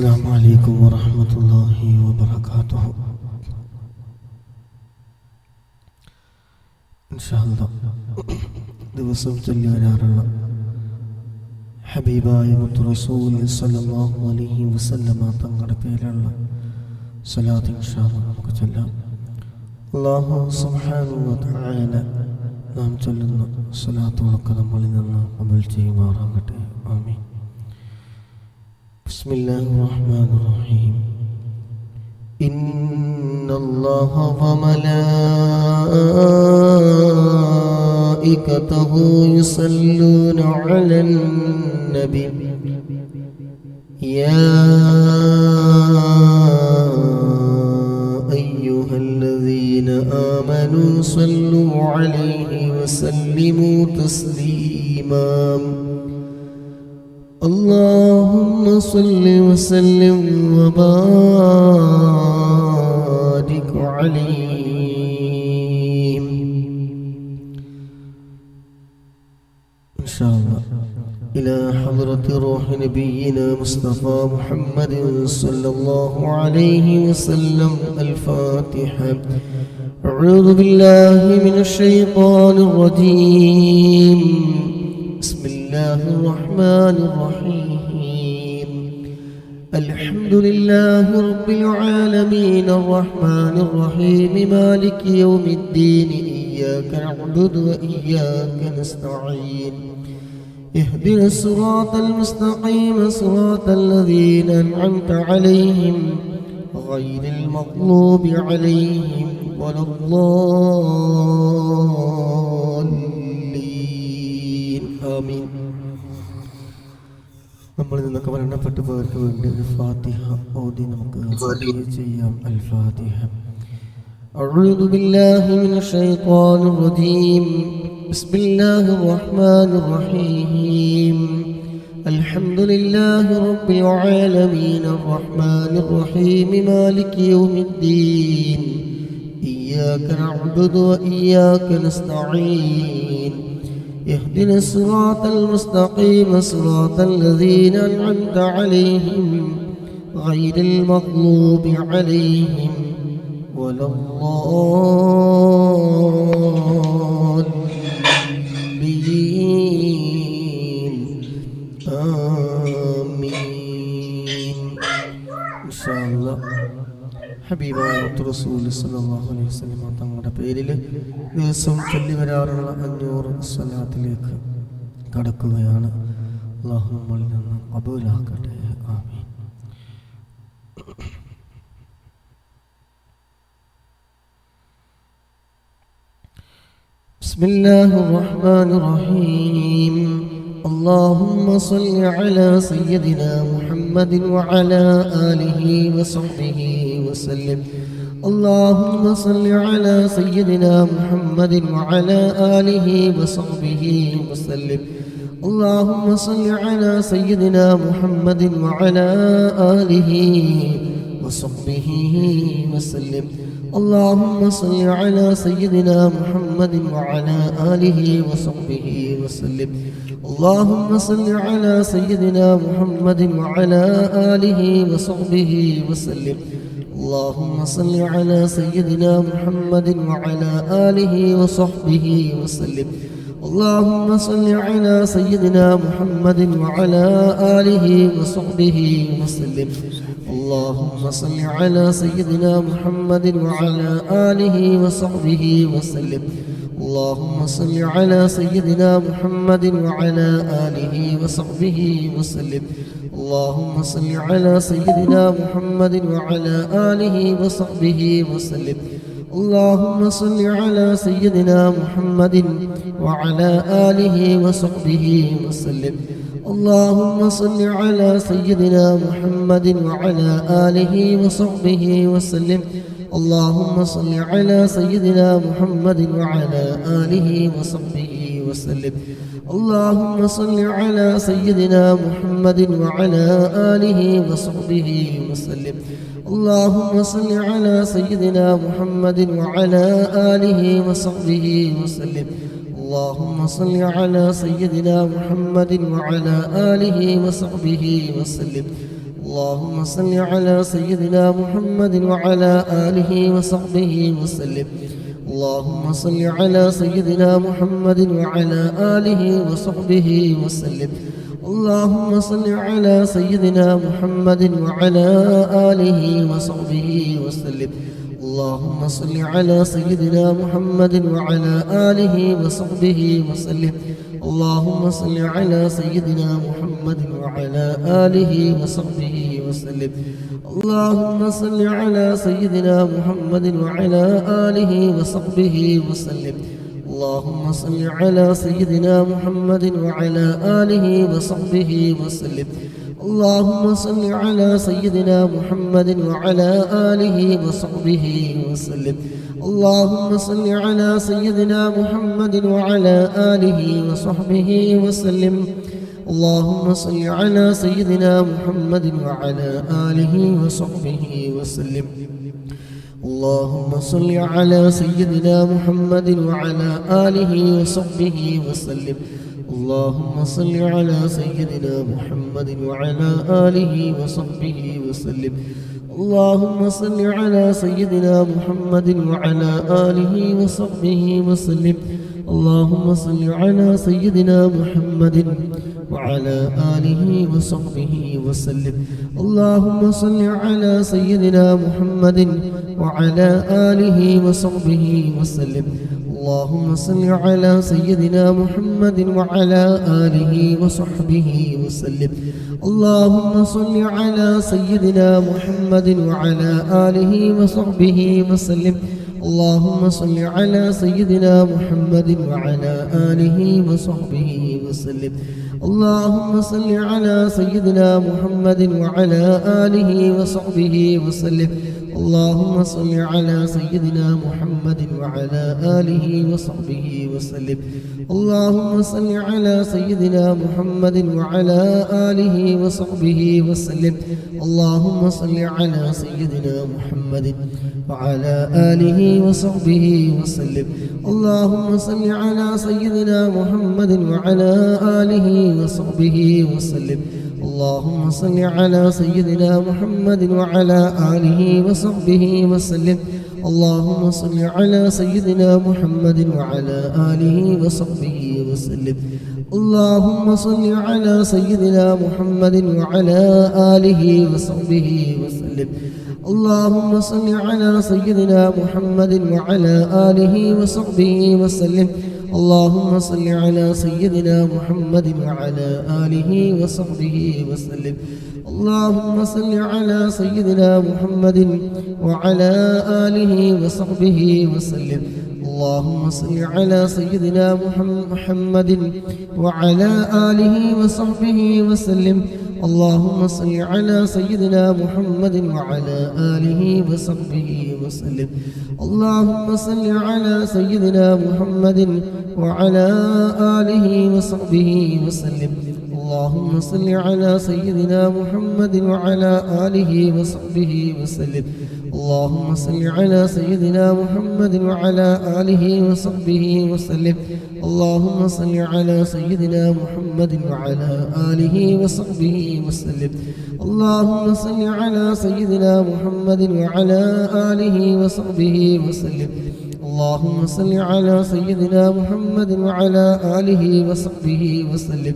السلام عليكم ورحمة الله وبركاته. ഇൻഷാല്ലാ ദിവസം ചൊല്ലി വരാറുള്ള ഹബീബായ മുത്തു റസൂൽ സല്ലല്ലാഹു അലൈഹി വസല്ലമ തങ്ങളുടെ പേരിലുള്ള സ്വലാത്ത് ഇൻഷാല്ലാ നമുക്ക് ചൊല്ലാം. അല്ലാഹു സുബ്ഹാനഹു വ തആല നാം ചൊല്ലുന്ന സ്വലാത്തുകളൊക്കെ നമ്മളിൽ നിന്ന് കബൂൽ ചെയ്യുമാറാകട്ടെ. ആമീൻ. ബിസ്മില്ലാഹിർ റഹ്മാനിർ റഹീം. ഇന്നല്ലാഹ വ മലായികതഹു യുസല്ലൂന അലൻ നബി യാ അയ്യുഹല്ലദീന ആമനൂ സല്ലൂ അലൈഹി വസല്ലിമൂ തസ്ലീമാ. اللهم صل وسلم وبارك عليه. إن شاء الله إلى حضرة روح نبينا مصطفى محمد صلى الله عليه وسلم. الفاتحة. أعوذ بالله من الشيطان الرجيم. بسم الله الرحمن الرحيم. الحمد لله رب العالمين الرحمن الرحيم مالك يوم الدين. إياك نعبد وإياك نستعين. اهدنا الصراط المستقيم صراط الذين أنعمت عليهم غير المغضوب عليهم ولا الضالين. آمين. നമ്മളിൽ നിന്നൊക്കെ മരണപ്പെട്ടു പോയവർക്ക് വേണ്ടി ഒരു ഫാത്തിഹ ഓതി നമുക്ക് ചെയ്യാം. അൽ ഫാത്തിഹ. أعوذ بالله من الشيطان الرجيم. بسم الله الرحمن الرحيم. الحمد لله رب العالمين الرحمن الرحيم مالك يوم الدين. إياك نعبد وإياك نستعين. اهدنا الصراط المستقيم صراط الذين أنعمت عليهم غير المغضوب عليهم ولا الضالين. آمين. إن شاء الله ഹബീബായ റസൂൽ സല്ലല്ലാഹു അലൈഹി വസല്ലം തങ്ങളുടെ പേരിൽ ദിവസം ചൊല്ലി വരാറുള്ള 500 സ്വലാത്തിലേക്ക് കടക്കുകയാണ്. അല്ലാഹു നമ്മളിൽ നിന്ന് ഖബൂലാക്കട്ടെ. ആമീൻ. ബിസ്മില്ലാഹിർ റഹ്മാനിർ റഹീം. اللهم صل على سيدنا محمد وعلى آله وصحبه وسلم. اللهم صل على سيدنا محمد وعلى آله وصحبه وسلم. اللهم صل على سيدنا محمد وعلى آله وصحبه وسلم. اللهم صل على سيدنا محمد وعلى آله وصحبه وسلم. اللهم صل على سيدنا محمد وعلى آله وصحبه وسلم. اللهم صل على سيدنا محمد وعلى آله وصحبه وسلم. اللهم صل على سيدنا محمد وعلى آله وصحبه وسلم. اللهم صل على سيدنا محمد وعلى آله وصحبه وسلم. اللهم صل على سيدنا محمد وعلى آله وصحبه وسلم. اللهم صل على سيدنا محمد وعلى آله وصحبه وسلم. اللهم صل على سيدنا محمد وعلى آله وصحبه وسلم. اللهم صل على سيدنا محمد وعلى آله وصحبه وسلم. اللهم صل على سيدنا محمد وعلى آله وصحبه وسلم. اللهم صل على سيدنا محمد وعلى آله وصحبه وسلم. اللهم صل على سيدنا محمد وعلى آله وصحبه وسلم. اللهم صل على سيدنا محمد وعلى آله وصحبه وسلم. اللهم صل على سيدنا محمد وعلى آله وصحبه وسلم. اللهم صل على سيدنا محمد وعلى آله وصحبه وسلم. اللهم صل على سيدنا محمد وعلى آله وصحبه وسلم. اللهم صل على سيدنا محمد وعلى آله وصحبه وسلم. اللهم صل على سيدنا محمد وعلى آله وصحبه وسلم. اللهم صل على سيدنا محمد وعلى آله وصحبه وسلم. اللهم صل على سيدنا محمد وعلى آله وصحبه وسلم. اللهم صل على سيدنا محمد وعلى آله وصحبه وسلم. اللهم صل على سيدنا محمد وعلى آله وصحبه وسلم. اللهم صل على سيدنا محمد وعلى آله وصحبه وسلم. اللهم صل على سيدنا محمد وعلى آله وصحبه وسلم. اللهم صل على سيدنا محمد وعلى آله وصحبه وسلم. اللهم صل على سيدنا محمد وعلى آله وصحبه وسلم. اللهم صل على سيدنا محمد وعلى آله وصحبه وسلم. اللهم صل على سيدنا محمد وعلى آله وصحبه وسلم. اللهم صل على سيدنا محمد وعلى آله وصحبه وسلم. اللهم صل على سيدنا محمد وعلى آله وصحبه وسلم. اللهم صل على سيدنا محمد وعلى آله وصحبه وسلم. اللهم صل على سيدنا محمد وعلى آله وصحبه وسلم. اللهم صل على سيدنا محمد وعلى آله وصحبه وسلم. اللهم صل على سيدنا محمد وعلى آله وصحبه وسلم. اللهم صل على سيدنا محمد وعلى آله وصحبه وسلم. اللهم صل على سيدنا محمد وعلى آله وصحبه وسلم. اللهم صل على سيدنا محمد وعلى آله وصحبه وسلم. اللهم صل على سيدنا محمد وعلى آله وصحبه وسلم. اللهم صل على سيدنا محمد وعلى آله وصحبه وسلم. اللهم صل على سيدنا محمد وعلى آله وصحبه وسلم. اللهم صل على سيدنا محمد وعلى آله وصحبه وسلم. اللهم صل على سيدنا محمد وعلى آله وصحبه وسلم. اللهم صل على سيدنا محمد وعلى آله وصحبه وسلم. اللهم صل على سيدنا محمد وعلى آله وصحبه وسلم. اللهم صل على سيدنا محمد وعلى آله وصحبه وسلم. اللهم صل على سيدنا محمد وعلى آله وصحبه وسلم. اللهم صل على سيدنا محمد وعلى آله وصحبه وسلم. اللهم صل على سيدنا محمد وعلى آله وصحبه وسلم. اللهم صل على سيدنا محمد وعلى آله وصحبه وسلم. اللهم صل على سيدنا محمد وعلى آله وصحبه وسلم.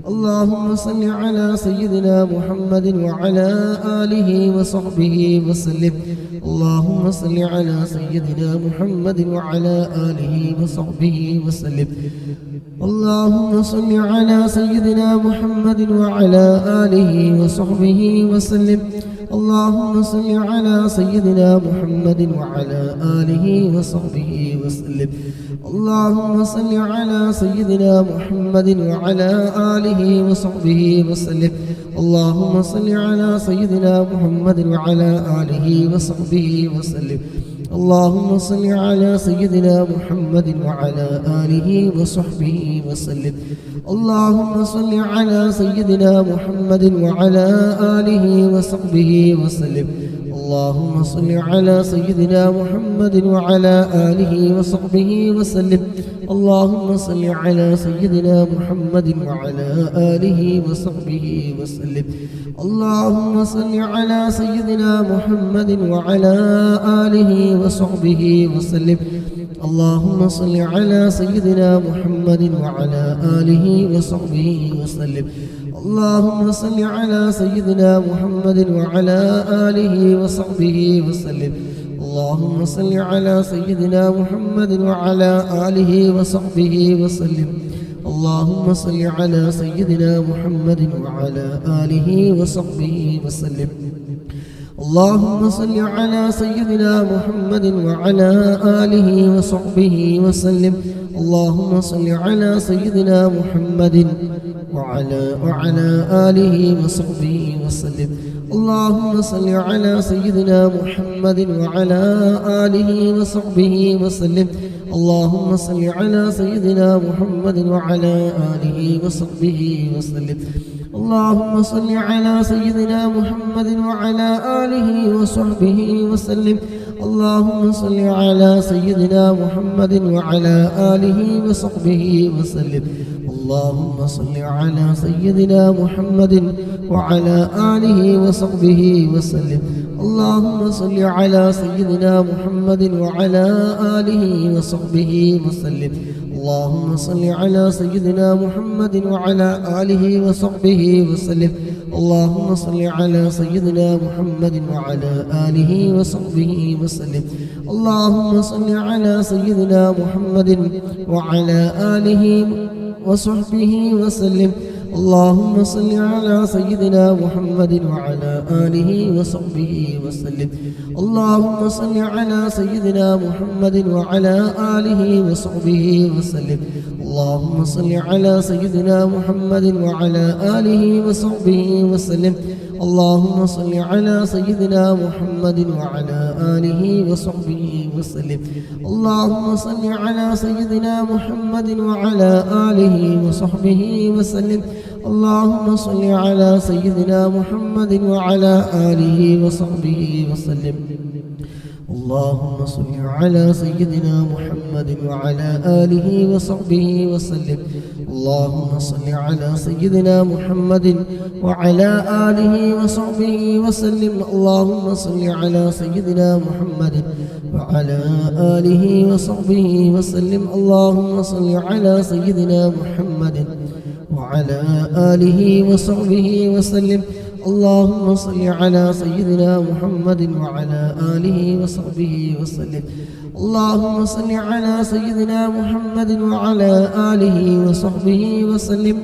اللهم صل على سيدنا محمد وعلى آله وصحبه وسلم. اللهم صل على سيدنا محمد وعلى آله وصحبه وسلم. اللهم صل على سيدنا محمد وعلى آله وصحبه وسلم. اللهم صل على سيدنا محمد وعلى آله وصحبه وسلم. اللهم صل على سيدنا محمد وعلى آله وصحبه وسلم. اللهم صل على سيدنا محمد وعلى آله وصحبه وسلم. اللهم صل على سيدنا محمد وعلى آله وصحبه وسلم. اللهم صل على سيدنا محمد وعلى آله وصحبه وسلم. اللهم صل على سيدنا محمد وعلى آله وصحبه وسلم اللهم صل على سيدنا محمد وعلى آله وصحبه وسلم اللهم صل على سيدنا محمد وعلى آله وصحبه وسلم اللهم صل على سيدنا محمد وعلى آله وصحبه وسلم اللهم صل على سيدنا محمد وعلى آله وصحبه وسلم اللهم صل على سيدنا محمد وعلى آله وصحبه وسلم اللهم صل على سيدنا محمد وعلى آله وصحبه وسلم اللهم صل على سيدنا محمد وعلى آله وصحبه وسلم اللهم صل على سيدنا محمد وعلى آله وصحبه وسلم اللهم صل على سيدنا محمد وعلى آله وصحبه وسلم اللهم صل على سيدنا محمد وعلى آله وصحبه وسلم اللهم صل على سيدنا محمد وعلى آله وصحبه وسلم اللهم صل على سيدنا محمد وعلى آله وصحبه وسلم اللهم صل على سيدنا محمد وعلى آله وصحبه وسلم اللهم صل على سيدنا محمد وعلى آله وصحبه وسلم اللهم صل على سيدنا محمد وعلى آله وصحبه وسلم اللهم صل على سيدنا محمد وعلى آله وصحبه وسلم اللهم صل على سيدنا محمد وعلى آله وصحبه وسلم اللهم صل على سيدنا محمد وعلى آله وصحبه وسلم اللهم صل على سيدنا محمد وعلى آله وصحبه وسلم اللهم صل على سيدنا محمد وعلى آله وصحبه وسلم اللهم صل على سيدنا محمد وعلى آله وصحبه وسلم اللهم صل على سيدنا محمد وعلى آله وصحبه وسلم اللهم صل على سيدنا محمد وعلى آله وصحبه وسلم اللهم صل على سيدنا محمد وعلى آله وصحبه وسلم اللهم صل على سيدنا محمد وعلى آله وصحبه وسلم اللهم صل على سيدنا محمد وعلى آله وصحبه وسلم اللهم صل على سيدنا محمد وعلى آله وصحبه وسلم اللهم صل على سيدنا محمد وعلى آله وصحبه وسلم اللهم صل على سيدنا محمد وعلى آله وصحبه وسلم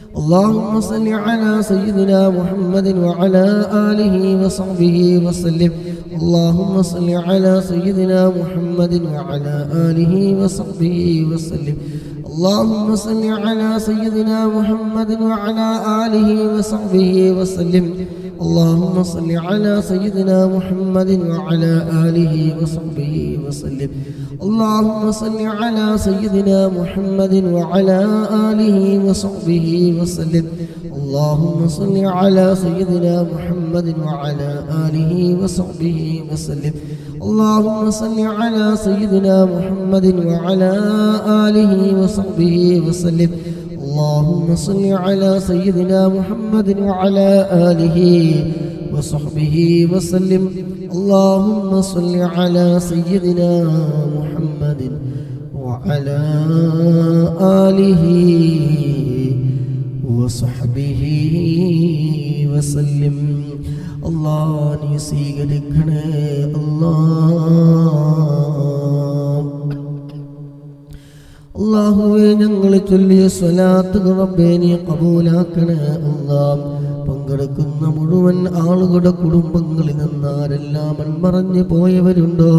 اللهم صل على سيدنا محمد وعلى آله وصحبه وسلم اللهم صل على سيدنا محمد وعلى آله وصحبه وسلم اللهم صل على سيدنا محمد وعلى آله وصحبه وسلم اللهم صل على سيدنا محمد وعلى آله وصحبه وسلم اللهم صل على سيدنا محمد وعلى آله وصحبه وسلم اللهم صل على سيدنا محمد وعلى آله وصحبه وسلم اللهم صل على سيدنا محمد وعلى آله وصحبه وسلم اللهم صل على سيدنا محمد وعلى آله وصحبه وسلم اللهم صل على سيدنا محمد وعلى آله وصحبه وسلم الله നീ സ്വീകരിക്കണേ അല്ലാഹുവേ ഞങ്ങൾ ചൊല്ലിയ സ്വലാത്ത് റബ്ബേ നീ ഖബൂലാക്കണേ അല്ലാഹ് പങ്കെടുക്കുന്ന മുഴുവൻ ആളുകളുടെ കുടുംബങ്ങളിൽ നിന്നാരെല്ലാം മൺമറഞ്ഞു പോയവരുണ്ടോ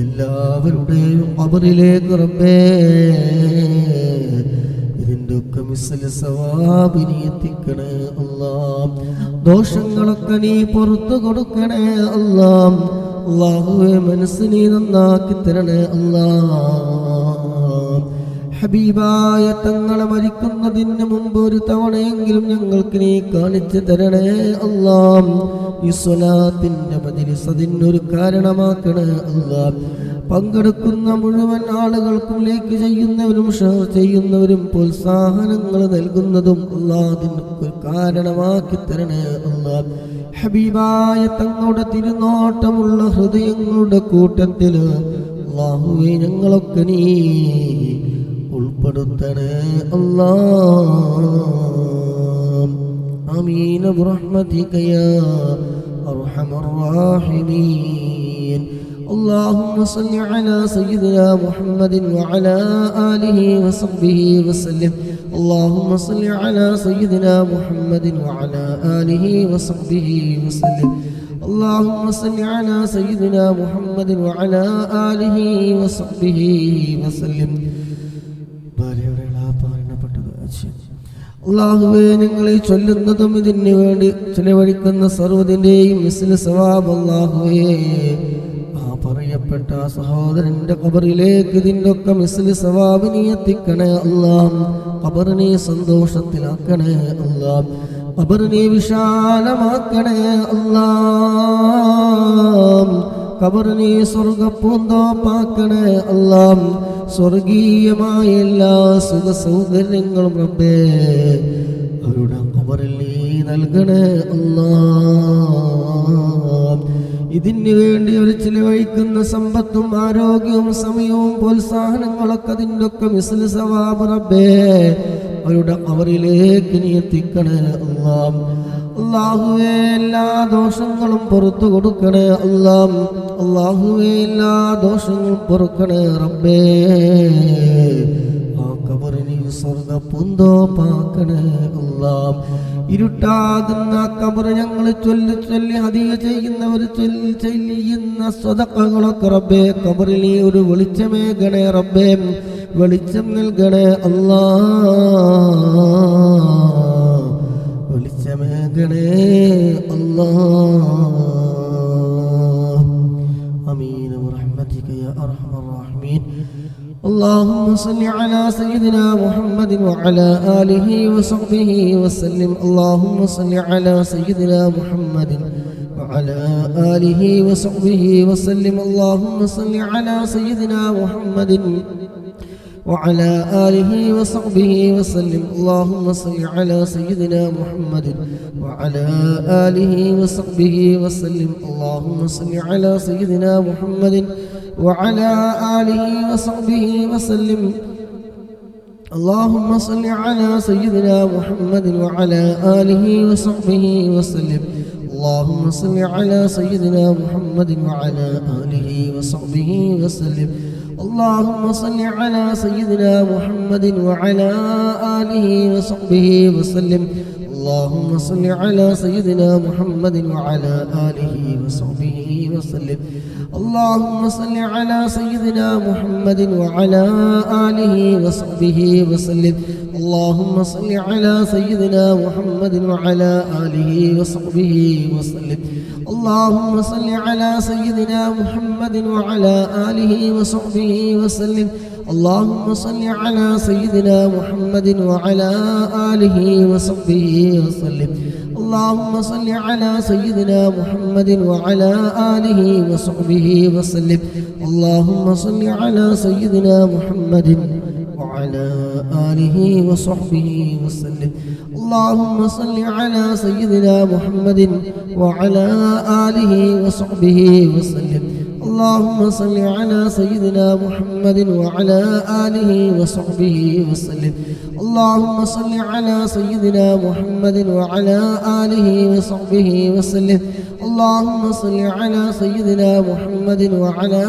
എല്ലാവരുടെയും ഖബറിലേക്ക് റബ്ബേ ഇതിൻ്റെയൊക്കെ മിസ്ൽ സവാബ് നീ എത്തിക്കണേ അല്ലാഹ് ദോഷങ്ങളൊക്കെ നീ പുറത്തു കൊടുക്കണേ അല്ലാഹ് അല്ലാഹുവേ മനസ്സ് നീ നന്നാക്കി തരണേ അല്ലാഹ് ഹബീബായ തങ്ങളെ മരിക്കുന്നതിന് മുമ്പ് ഒരു തവണയെങ്കിലും ഞങ്ങൾക്ക് നീ കാണിച്ചു തരണേ അല്ലാഹ്. ഈ സ്വലാത്തിന്റെ മജ്‌ലിസ് അതിനൊരു കാരണമാക്കണേ അല്ലാഹ്. പങ്കെടുക്കുന്ന മുഴുവൻ ആളുകൾക്കും ലൈക്ക് ചെയ്യുന്നവരും ഷെയർ ചെയ്യുന്നവരും പ്രോത്സാഹനങ്ങൾ നൽകുന്നതും അല്ലാഹ് അതിനൊരു കാരണമാക്കി തരണേ അല്ലാഹ്. ഹബീബായ തങ്ങളുടെ തിരുനോട്ടമുള്ള ഹൃദയങ്ങളുടെ കൂട്ടത്തിൽ അല്ലാഹുവേ ഞങ്ങളൊക്കെ നീ ഉൾപ്പെടുത്തണേ അല്ലാഹ്. ആമീൻ ബിറഹ്മതിക യാ അർഹമർ റഹീമീൻ. اللهم صل على سيدنا محمد وعلى آله وصحبه وسلم. اللهم صل على سيدنا محمد وعلى آله وصحبه وسلم. اللهم صل على سيدنا محمد وعلى آله وصحبه وسلم. അല്ലാഹുവേ ഞങ്ങളെ ചൊല്ലുന്നതും ഇതിനു വേണ്ടി ചെലവഴിക്കുന്ന സർവ്വതിൻ്റെയും മിസ്ൽ സവാബ് അല്ലാഹുവേ പറയപ്പെട്ട സഹോദരന്റെ ഖബറിലേക്ക് ഇതിൻ്റെ ഒക്കെ മിസ്ൽ സവാബ് നീ എത്തിക്കണേ അല്ലാഹ്. ഖബറിനെ സന്തോഷത്തിലാക്കണേ അല്ലാഹ്. ഖബറിനെ വിശാലമാക്കണേ അല്ലാഹ്. ഖബറിനെ സ്വർഗ്ഗപ്പൂന്തോപ്പാക്കണേ അല്ലാഹ്. സ്വർഗീയമായ എല്ലാ സുഖ സൗകര്യങ്ങളും റബ്ബേ അവരുടെ ഖബറിൽ നീ നൽകണേ അല്ലാഹ്. ഇതിനു വേണ്ടി അവർ ചിലവഴിക്കുന്ന സമ്പത്തും ആരോഗ്യവും സമയവും പ്രോത്സാഹനങ്ങളൊക്കെ അതിൻ്റെ ഒക്കെ മിസ്ൽ സവാബ് റബ്ബേ അവരുടെ അവരിലേക്ക് നീ എത്തിക്കണേ അല്ലാഹ്. അല്ലാഹുവേ എല്ലാ ദോഷങ്ങളും പുറത്തു കൊടുക്കണേ അല്ലാഹ്. അല്ലാഹുവേ എല്ലാ ദോഷങ്ങളും പൊറുക്കണേ റബ്ബേ. ആ ഖബറിനെ സ്വർഗ്ഗപ്പൂന്തോപ്പാക്കണേ അല്ലാഹ്. ഇരുട്ടാകുന്ന ഖബർ ഞങ്ങൾ ചൊല്ലി ചൊല്ലി ഹദിയ ചെയ്യുന്നവർ ചെയ്യുന്ന സ്വതക്കകളൊക്കെ റബ്ബേ ഖബറിൽ ഒരു വെളിച്ചമേകണേ റബ്ബേ. വെളിച്ചം നൽകണേ അല്ലാഹ്. വെളിച്ചമേകണേ അല്ലാഹ്. ആമീൻ ബിറഹ്മതിക യാ അർഹമർ റഹീമീൻ. اللهم صل على سيدنا محمد وعلى آله وصحبه وسلم. اللهم صل على سيدنا محمد وعلى آله وصحبه وسلم. اللهم صل على سيدنا محمد وعلى آله وصحبه وسلم. اللهم صل على سيدنا محمد وعلى آله وصحبه وسلم. اللهم صل على سيدنا محمد وعلى آله وصحبه وسلم. اللهم صل على سيدنا محمد وعلى آله وصحبه وسلم. اللهم صل على سيدنا محمد وعلى آله وصحبه وسلم. اللهم صل على سيدنا محمد وعلى آله وصحبه وسلم. اللهم صل على سيدنا محمد وعلى آله وصحبه وسلم. اللهم صل على سيدنا محمد وعلى آله وصحبه وسلم. اللهم صل على سيدنا محمد وعلى آله وصحبه وسلم. اللهم صل على سيدنا محمد وعلى آله وصحبه وسلم. اللهم صل على سيدنا محمد وعلى آله وصحبه وسلم. اللهم صل على سيدنا محمد وعلى آله وصحبه وسلم. اللهم صل على سيدنا محمد وعلى آله وصحبه وسلم. اللهم صل على سيدنا محمد وعلى آله وصحبه وسلم. اللهم صل على سيدنا محمد وعلى آله وصحبه وسلم. اللهم صل على سيدنا محمد وعلى آله وصحبه وسلم. اللهم صل على سيدنا محمد وعلى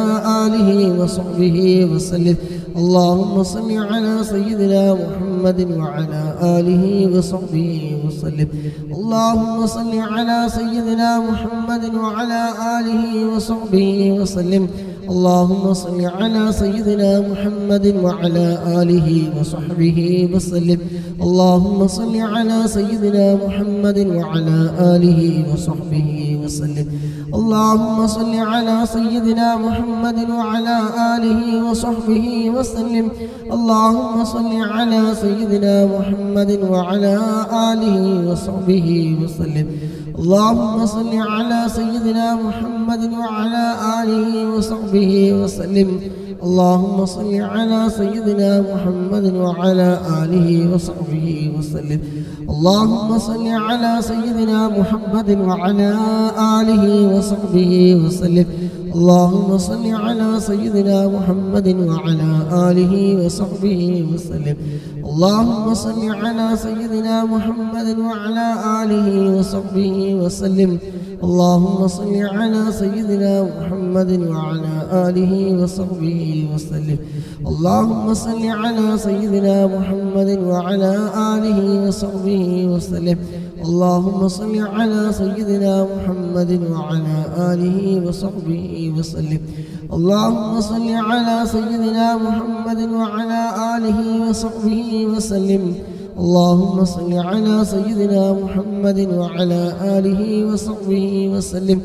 آله وصحبه وسلم. اللهم صل على سيدنا محمد وعلى آله وصحبه وسلم. اللهم صل على سيدنا محمد وعلى آله وصحبه وسلم. اللهم صل على سيدنا محمد وعلى آله وصحبه وسلم. اللهم صل على سيدنا محمد وعلى آله وصحبه وسلم. اللهم صل على سيدنا محمد وعلى آله وصحبه وسلم. اللهم صل على سيدنا محمد وعلى آله وصحبه وسلم. اللهم صل على سيدنا محمد وعلى آله وصحبه وسلم. اللهم صل على سيدنا محمد وعلى آله وصحبه وسلم. اللهم صل على سيدنا محمد وعلى آله وصحبه وسلم. اللهم صل على سيدنا محمد وعلى آله وصحبه وسلم. اللهم صل على سيدنا محمد وعلى آله وصحبه وسلم. اللهم صل على سيدنا محمد وعلى آله وصحبه وسلم. اللهم صل على سيدنا محمد وعلى آله وصحبه وسلم. اللهم صل على سيدنا محمد وعلى آله وصحبه وسلم. اللهم صل على سيدنا محمد وعلى آله وصحبه وسلم. اللهم صل على سيدنا محمد وعلى آله وصحبه وسلم.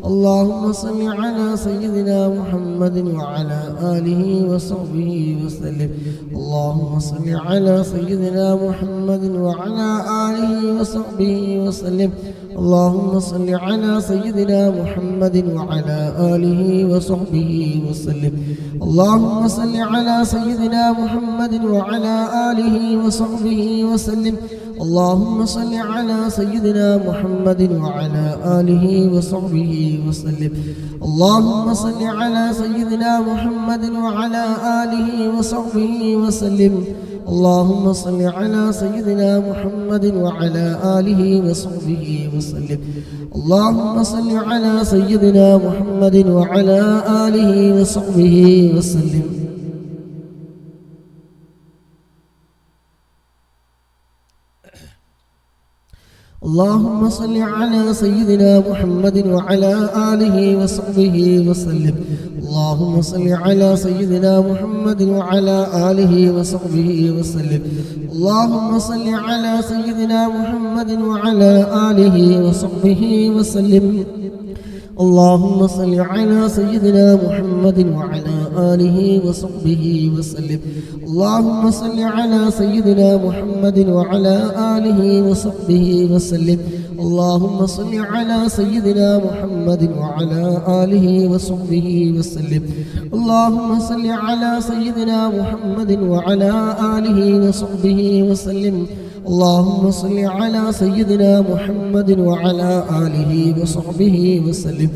اللهم صل على سيدنا محمد وعلى آله وصحبه وسلم. اللهم صل على سيدنا محمد وعلى آله وصحبه وسلم. اللهم صل على سيدنا محمد وعلى آله وصحبه وسلم. اللهم صل على سيدنا محمد وعلى آله وصحبه وسلم. اللهم صل على سيدنا محمد وعلى آله وصحبه وسلم. اللهم صل على سيدنا محمد وعلى آله وصحبه وسلم. اللهم صل على سيدنا محمد وعلى آله وصحبه وسلم. اللهم صل على سيدنا محمد وعلى آله وصحبه وسلم. اللهم صل على سيدنا محمد وعلى آله وصحبه وسلم. اللهم صل على سيدنا محمد وعلى آله وصحبه وسلم. اللهم صل على سيدنا محمد وعلى آله وصحبه وسلم. اللهم صل على سيدنا محمد وعلى آله وصحبه وسلم. اللهم صل على سيدنا محمد وعلى آله وصحبه وسلم. اللهم صل على سيدنا محمد وعلى آله وصحبه وسلم. اللهم صل على سيدنا محمد وعلى آله وصحبه وسلم. اللهم صل على سيدنا محمد وعلى آله وصحبه وسلم. اللهم صل على سيدنا محمد وعلى آله وصحبه وسلم.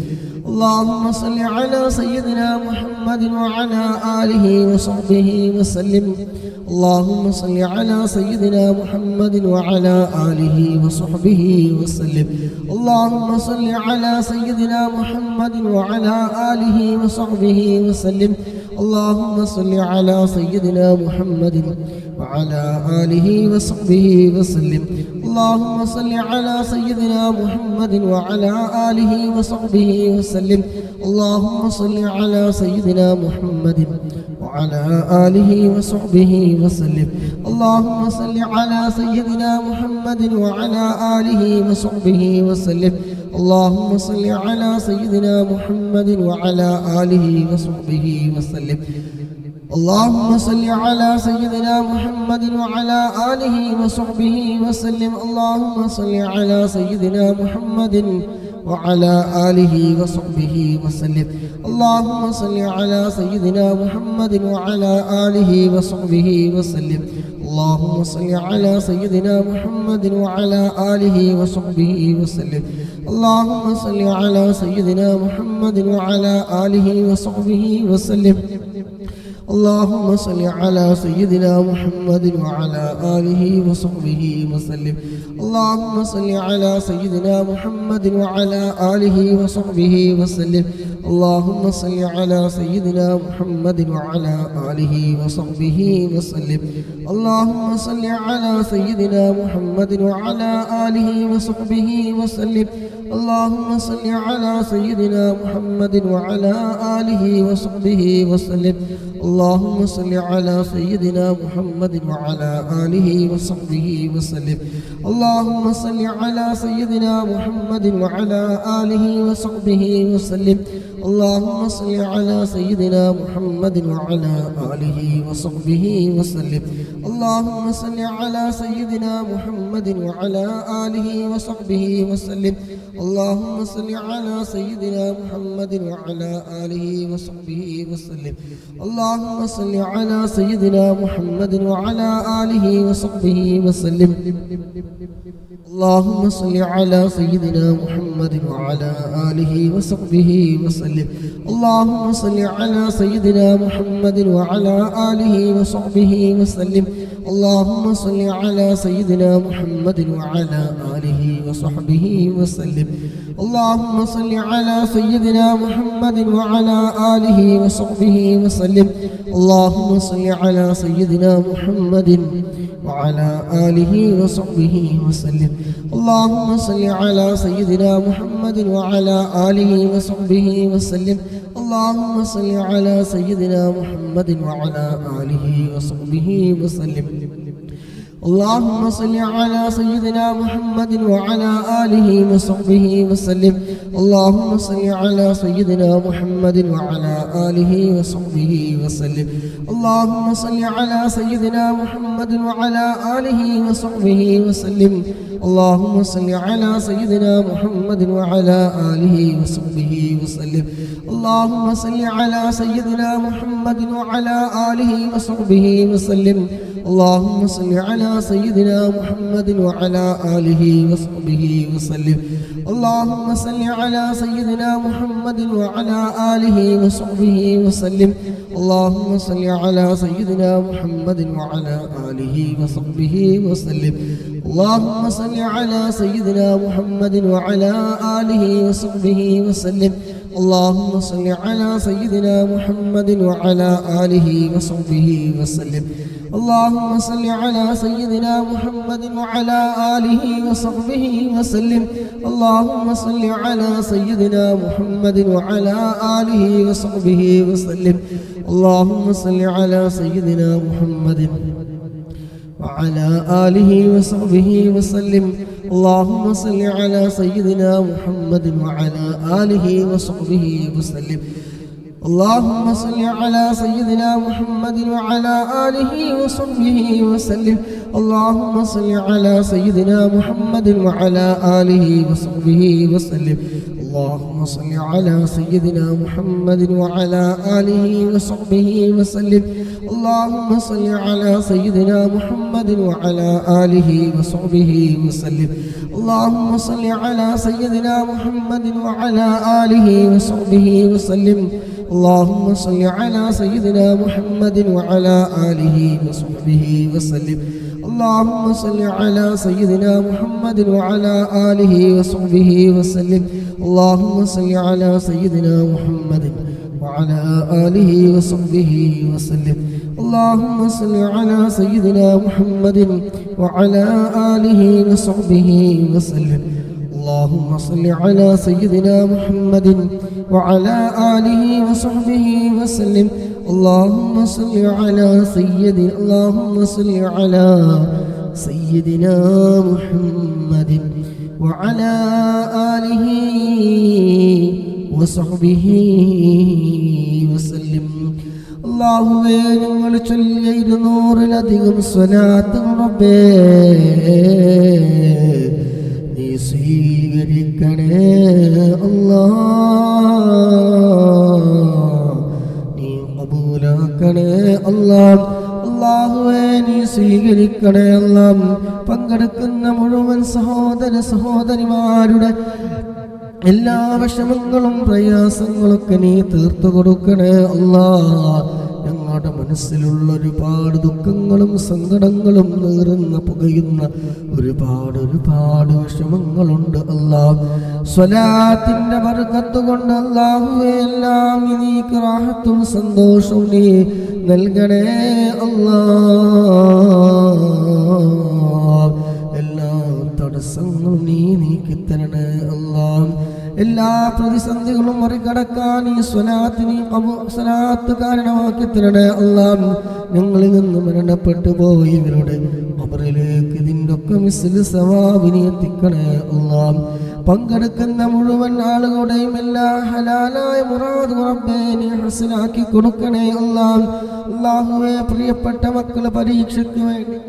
اللهم صل على سيدنا محمد وعلى آله وصحبه وسلم. اللهم صل على سيدنا محمد وعلى آله وصحبه وسلم. اللهم صل على سيدنا محمد وعلى آله وصحبه وسلم. اللهم صل على سيدنا محمد وعلى آله وصحبه وسلم. اللهم صل على سيدنا محمد وعلى آله وصحبه وسلم. اللهم صل على سيدنا محمد وعلى آله وصحبه وسلم. اللهم صل على سيدنا محمد وعلى آله وصحبه وسلم. اللهم صل على سيدنا محمد وعلى آله وصحبه وسلم. اللهم صل على سيدنا محمد وعلى آله وصحبه وسلم. اللهم صل على سيدنا محمد وعلى آله وصحبه وسلم. اللهم صل على سيدنا محمد وعلى آله وصحبه وسلم. اللهم صل على سيدنا محمد وعلى آله وصحبه وسلم. اللهم صل على سيدنا محمد وعلى آله وصحبه وسلم. اللهم صل على سيدنا محمد وعلى آله وصحبه وسلم. اللهم صل على سيدنا محمد وعلى آله وصحبه وسلم. اللهم صل على سيدنا محمد وعلى آله وصحبه وسلم. اللهم صل على سيدنا محمد وعلى آله وصحبه وسلم. اللهم صل على سيدنا محمد وعلى آله وصحبه وسلم. اللهم صل على سيدنا محمد وعلى آله وصحبه وسلم. اللهم صل على سيدنا محمد وعلى آله وصحبه وسلم. اللهم صل على سيدنا محمد وعلى آله وصحبه وسلم. اللهم صل على سيدنا محمد وعلى آله وصحبه وسلم. اللهم صل على سيدنا محمد وعلى آله وصحبه وسلم. اللهم صل على سيدنا محمد وعلى آله وصحبه وسلم. اللهم صل على سيدنا محمد وعلى آله وصحبه وسلم. اللهم صل على سيدنا محمد وعلى آله وصحبه وسلم. اللهم صل على سيدنا محمد وعلى آله وصحبه وسلم. اللهم صل على سيدنا محمد وعلى آله وصحبه وسلم. اللهم صل على سيدنا محمد وعلى آله وصحبه وسلم. اللهم صل على سيدنا محمد وعلى آله وصحبه وسلم. اللهم صل على سيدنا محمد وعلى آله وصحبه وسلم. اللهم صل على سيدنا محمد وعلى آله وصحبه وسلم. اللهم صل على سيدنا محمد وعلى آله وصحبه وسلم. اللهم صل على سيدنا محمد وعلى آله وصحبه وسلم. اللهم صل على سيدنا محمد وعلى آله وصحبه وسلم. اللهم صل على سيدنا محمد وعلى آله وصحبه وسلم. اللهم صل على سيدنا محمد وعلى آله وصحبه وسلم. اللهم صل على سيدنا محمد وعلى آله وصحبه وسلم. اللهم صل على سيدنا محمد وعلى آله وصحبه وسلم. اللهم صل على سيدنا محمد وعلى آله وصحبه وسلم. اللهم صل على سيدنا محمد وعلى آله وصحبه وسلم. اللهم صل على سيدنا محمد وعلى آله وصحبه وسلم. اللهم صل على سيدنا محمد وعلى آله وصحبه وسلم. اللهم صل على سيدنا محمد وعلى آله وصحبه وسلم. اللهم صل على سيدنا محمد وعلى آله وصحبه وسلم. اللهم صل على سيدنا محمد وعلى آله وصحبه وسلم. اللهم صل على سيدنا محمد وعلى آله وصحبه وسلم. اللهم صل على سيدنا محمد وعلى آله وصحبه وسلم. اللهم صل على سيدنا محمد وعلى آله وصحبه وسلم. اللهم صل على سيدنا محمد وعلى آله وصحبه وسلم. اللهم صل على سيدنا محمد وعلى آله وصحبه وسلم. اللهم صل على سيدنا محمد وعلى آله وصحبه وسلم. اللهم صل على سيدنا محمد وعلى آله وصحبه وسلم. اللهم صل على سيدنا محمد وعلى آله وصحبه وسلم. اللهم صل على سيدنا محمد وعلى آله وصحبه وسلم. അല്ലാഹുവേ, ഞങ്ങൾ ചൊല്ലിയ 200-ലധികം സ്വലാത്ത് റബ്ബേ നീ സ്വീകരിക്കണേ അല്ലാഹ്, നീ ഖബൂലാക്കണേ അല്ലാഹ്. അല്ലാഹുവേ, നീ സ്വീകരിക്കണേ അല്ലാഹ്. പങ്കെടുക്കുന്ന മുഴുവൻ സഹോദരിമാരുടെ എല്ലാ വിഷമങ്ങളും പ്രയാസങ്ങളൊക്കെ നീ തീർത്തു കൊടുക്കണേ അല്ലാഹ്. ഞങ്ങളുടെ മനസ്സിലുള്ള ഒരുപാട് ദുഃഖങ്ങളും സങ്കടങ്ങളും നീറുന്ന പുകയുന്ന ഒരുപാട് വിഷമങ്ങളുണ്ട് അല്ലാഹ്. സ്വലാത്തിന്റെ ബർക്കത്ത് കൊണ്ട് അല്ലാഹുവേ എല്ലാം നീക്ക് റാഹത്തും സന്തോഷവും നീ നൽകണേ അല്ലാഹ്. എല്ലാ തടസ്സങ്ങളും നീ നീക്കിത്തരണേ അല്ലാഹ്. എല്ലാ പ്രതിസന്ധികളും മറികടക്കാൻ ഈ സ്വലാത്ത് കാരണമാക്കി തരണേ അല്ലാഹ്. ഞങ്ങളിൽ നിന്ന് മരണപ്പെട്ടു പോയവരുടെ ഖബറിലേക്ക് ഇതിൻ്റെ ഒക്കെ മിസ്ലി സവാബിനെ എത്തിക്കണേ അല്ലാഹ്. പങ്കെടുക്കുന്ന മുഴുവൻ ആളുകളുടെയും എല്ലാ ഹലാലായ മുറാദ് റബ്ബേ നീ ഹസനാക്കി കൊടുക്കണേ അല്ലാഹ്. അല്ലാഹുവേ, പ്രിയപ്പെട്ട മക്കളെ പരീക്ഷയ്ക്ക് വേണ്ടി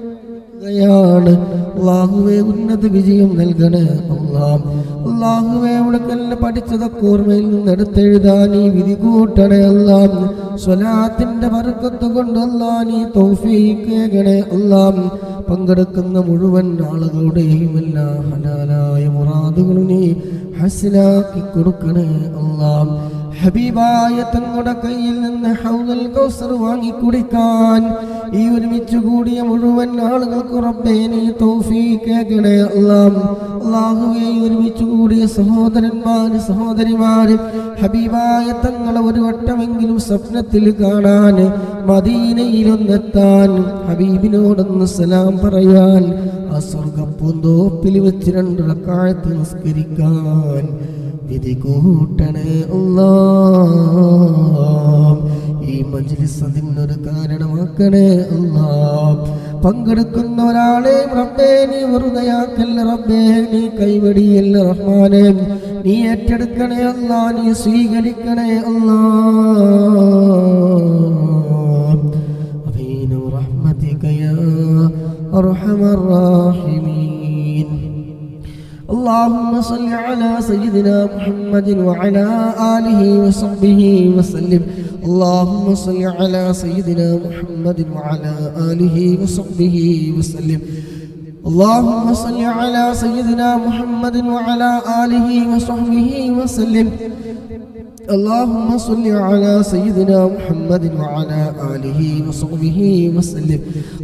അല്ലാഹുവേ ഉന്നത വിജയം നൽകണേ അല്ലാഹ്. അല്ലാഹുവേ അവിടക്കല്ല പഠിച്ചതൊക്കെ ഓർമ്മയിൽ നിന്ന് എടുത്തെഴുതാൻ നീ വിധി കൂട്ടണേ അല്ലാഹ്. സ്വലാത്തിന്റെ ബർക്കത്ത് കൊണ്ട് അല്ലാഹ് നീ തൗഫീഖ് നൽകണേ അല്ലാഹ്. പങ്കെടുക്കുന്ന മുഴുവൻ ആളുകളുടെയും എല്ലാ ഹലാലായ മുറാദുകളും നീ ഹസനാക്കി കൊടുക്കണേ അല്ലാഹ്. ഹബീബായ തങ്ങളുടെ കയ്യിൽ നിന്ന് ഹൗദുൽ കൗസർ വാങ്ങി കുടിക്കാൻ ഈ ഒരുമിച്ച് കൂടിയ മുഴുവൻ ആളുകൾക്ക് റബ്ബേ നീ തൗഫീഖ് നൽകണേ അല്ലാഹ്. അല്ലാഹുവേ, ഒരുമിച്ച് കൂടിയ സഹോദരന്മാര് സഹോദരിമാര് ഹബീബായ തങ്ങളെ ഒരു വട്ടമെങ്കിലും സ്വപ്നത്തിൽ കാണാൻ, മദീനയിലൊന്നെത്താൻ, ഹബീബിനോടൊന്ന് സലാം പറയാൻ, ആ സ്വർഗപ്പൂന്തോപ്പിൽ വെച്ച് 2 റക്അത്ത് നിസ്കരിക്കാൻ വിധി കൂട്ടണേ അല്ലാഹ്. ഈ മജ്ലിസ് അതിനൊരു കാരണമാക്കണേ അല്ലാഹ്. പങ്കെടുക്കുന്ന ഒരാളെ റബ്ബേ നീ വെറുതെയാക്കല്ല റബ്ബേ, നീ കൈവടിയല്ല റഹ്മാനേ, നീ ഏറ്റെടുക്കണേ അല്ലാഹ്, നീ സ്വീകരിക്കണേ അല്ലാഹ്. അമീൻ റഹ്മതിക യാ അർഹമർ റഹീമീൻ. اللهم صل على سيدنا محمد وعلى آله وصحبه وسلم. اللهم صل على سيدنا محمد وعلى آله وصحبه وسلم. اللهم صل على سيدنا محمد وعلى آله وصحبه وسلم. اللهم صل على سيدنا محمد وعلى آله وصحبه وسلم.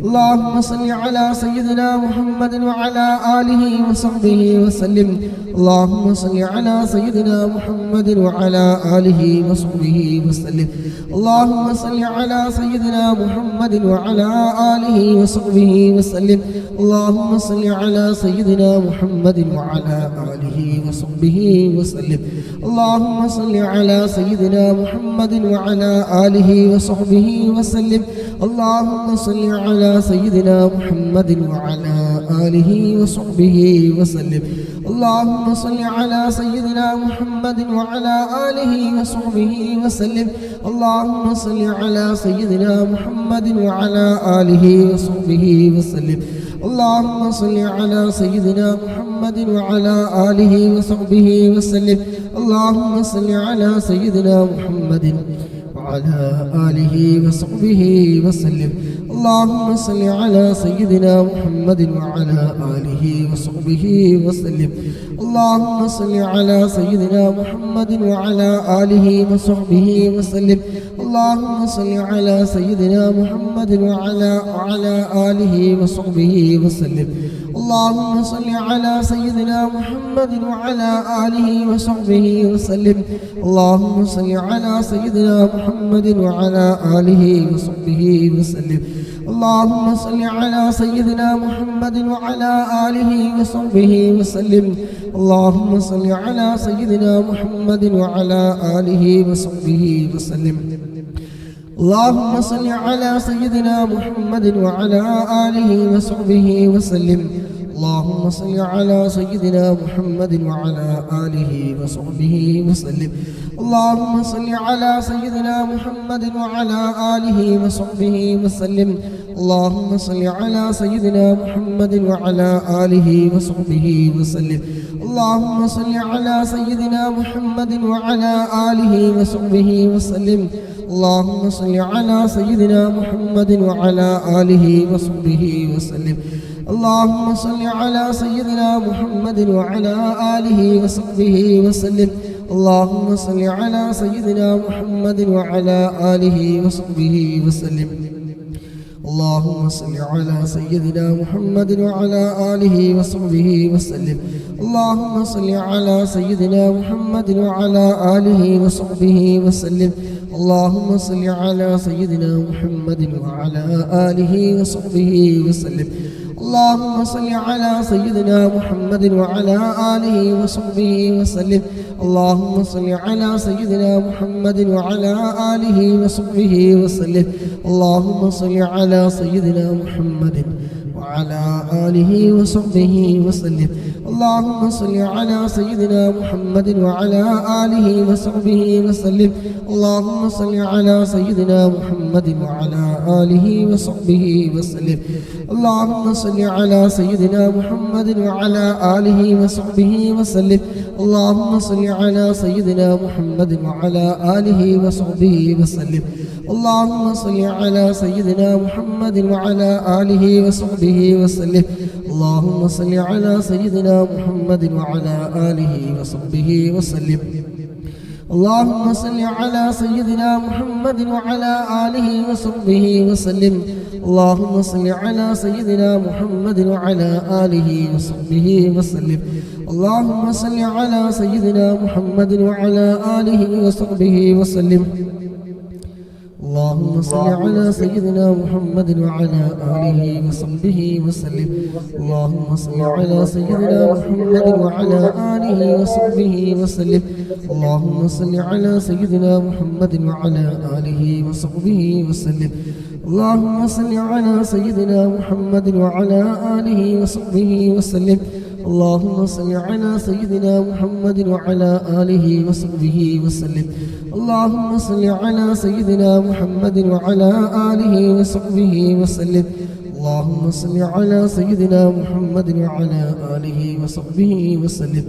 اللهم صل على سيدنا محمد وعلى آله وصحبه وسلم. اللهم صل على سيدنا محمد وعلى آله وصحبه وسلم. اللهم صل على سيدنا محمد وعلى آله وصحبه وسلم. اللهم صل على سيدنا محمد وعلى آله وصحبه وسلم. اللهم صل على سيدنا محمد وعلى آله وصحبه وسلم. اللهم صل على سيدنا محمد وعلى آله وصحبه وسلم. اللهم صل على سيدنا محمد وعلى آله وصحبه وسلم. اللهم صل على سيدنا محمد وعلى آله وصحبه وسلم. اللهم صل على سيدنا محمد وعلى آله وصحبه وسلم. اللهم صل على سيدنا محمد وعلى آله وصحبه وسلم. اللهم صل على سيدنا محمد وعلى آله وصحبه وسلم. اللهم صل على سيدنا محمد وعلى آله وصحبه وسلم. اللهم صل على سيدنا محمد وعلى آله وصحبه وسلم. اللهم صل على سيدنا محمد وعلى آله وصحبه وسلم. اللهم صل على سيدنا محمد وعلى آله وصحبه وسلم. اللهم صل على سيدنا محمد وعلى آله وصحبه وسلم. اللهم صل على سيدنا محمد وعلى آله وصحبه وسلم. اللهم صل على سيدنا محمد وعلى آله وصحبه وسلم. اللهم صل على سيدنا محمد وعلى آله وصحبه وسلم. اللهم صل على سيدنا محمد وعلى آله وصحبه وسلم. اللهم صل على سيدنا محمد وعلى آله وصحبه وسلم. اللهم صل على سيدنا محمد وعلى آله وصحبه وسلم. اللهم صل على سيدنا محمد وعلى آله وصحبه وسلم. اللهم صل على سيدنا محمد وعلى آله وصحبه وسلم. اللهم صل على سيدنا محمد وعلى آله وصحبه وسلم. اللهم صل على سيدنا محمد وعلى آله وصحبه وسلم. اللهم صل على سيدنا محمد وعلى آله وصحبه وسلم. اللهم صل على سيدنا محمد وعلى آله وصحبه وسلم. اللهم صل على سيدنا محمد وعلى آله وصحبه وسلم. اللهم صل على سيدنا محمد وعلى آله وصحبه وسلم. اللهم صل على سيدنا محمد وعلى آله وصحبه وسلم. اللهم صل على سيدنا محمد وعلى آله وصحبه وسلم. اللهم صل على سيدنا محمد وعلى آله وصحبه وسلم. اللهم صل على سيدنا محمد وعلى آله وصحبه وسلم. اللهم صل على سيدنا محمد وعلى آله وصحبه وسلم. اللهم صل على سيدنا محمد وعلى آله وصحبه وسلم. اللهم صل على سيدنا محمد وعلى آله وصحبه وسلم. اللهم صل على سيدنا محمد وعلى آله وصحبه وسلم. اللهم صل على سيدنا محمد وعلى آله وصحبه وسلم. اللهم صل على سيدنا محمد وعلى آله وصحبه وسلم. اللهم صل على سيدنا محمد وعلى آله وصحبه وسلم. اللهم صل على سيدنا محمد وعلى آله وصحبه وسلم. اللهم صل على سيدنا محمد وعلى آله وصحبه وسلم. اللهم صل على سيدنا محمد وعلى آله وصحبه وسلم. اللهم صل على سيدنا محمد وعلى آله وصحبه وسلم. اللهم صل على سيدنا محمد وعلى آله وصحبه وسلم. اللهم صل على سيدنا محمد وعلى آله وصحبه وسلم.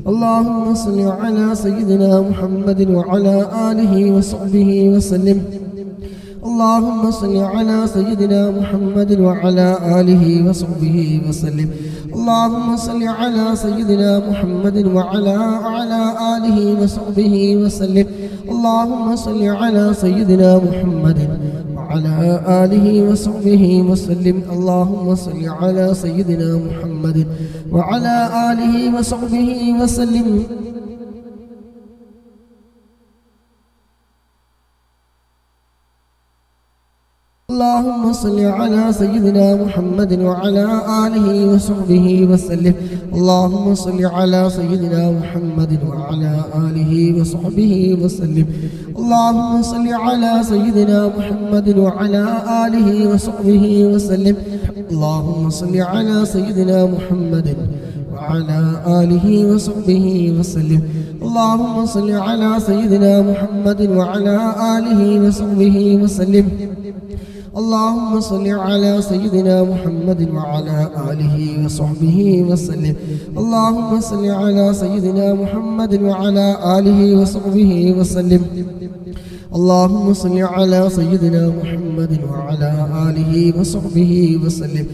اللهم صل على سيدنا محمد وعلى آله وصحبه وسلم. اللهم صل على سيدنا محمد وعلى آله وصحبه وسلم. اللهم صل على سيدنا محمد وعلى آله وصحبه وسلم. اللهم صل على سيدنا محمد وعلى آله وصحبه وسلم. اللهم صل على سيدنا محمد وعلى آله وصحبه وسلم. اللهم صل على سيدنا محمد وعلى آله وصحبه وسلم. اللهم صل على سيدنا محمد وعلى آله وصحبه وسلم. اللهم صل على سيدنا محمد وعلى آله وصحبه وسلم. اللهم صل على سيدنا محمد وعلى آله وصحبه وسلم. اللهم صل على سيدنا محمد وعلى آله وصحبه وسلم. اللهم صل على سيدنا محمد وعلى آله وصحبه وسلم. اللهم صل على سيدنا محمد وعلى آله وصحبه وسلم. اللهم صل على سيدنا محمد وعلى آله وصحبه وسلم. اللهم صل على سيدنا محمد وعلى آله وصحبه وسلم.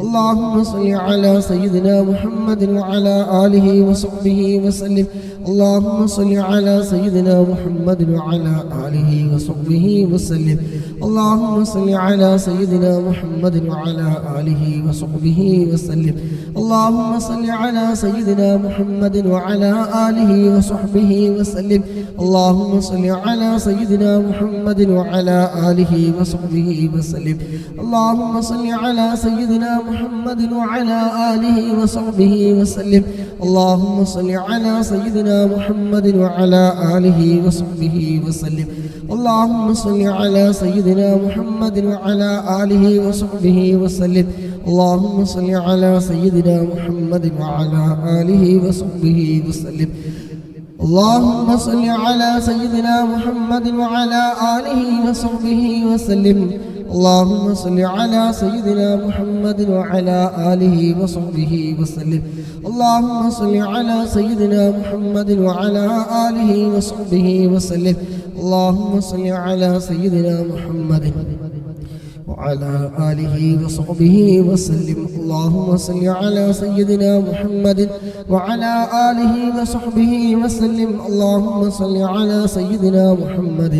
اللهم صل على سيدنا محمد وعلى آله وصحبه وسلم. اللهم صل على سيدنا محمد وعلى آله وصحبه وسلم. اللهم صل على سيدنا محمد وعلى آله وصحبه وسلم. اللهم صل على سيدنا محمد وعلى آله وصحبه وسلم. اللهم صل على سيدنا محمد وعلى آله وصحبه وسلم. اللهم صل على سيدنا محمد وعلى آله وصحبه وسلم. اللهم صل على سيدنا محمد وعلى آله وصحبه وسلم. اللهم صل على سيدنا محمد وعلى آله وصحبه وسلم. اللهم صل على سيدنا محمد وعلى آله وصحبه وسلم. اللهم صل على سيدنا محمد وعلى آله وصحبه وسلم. اللهم صل على سيدنا محمد وعلى آله وصحبه وسلم. اللهم صل على سيدنا محمد وعلى آله وصحبه وسلم. اللهم صل على سيدنا محمد وعلى آله وصحبه وسلم. اللهم صل على سيدنا محمد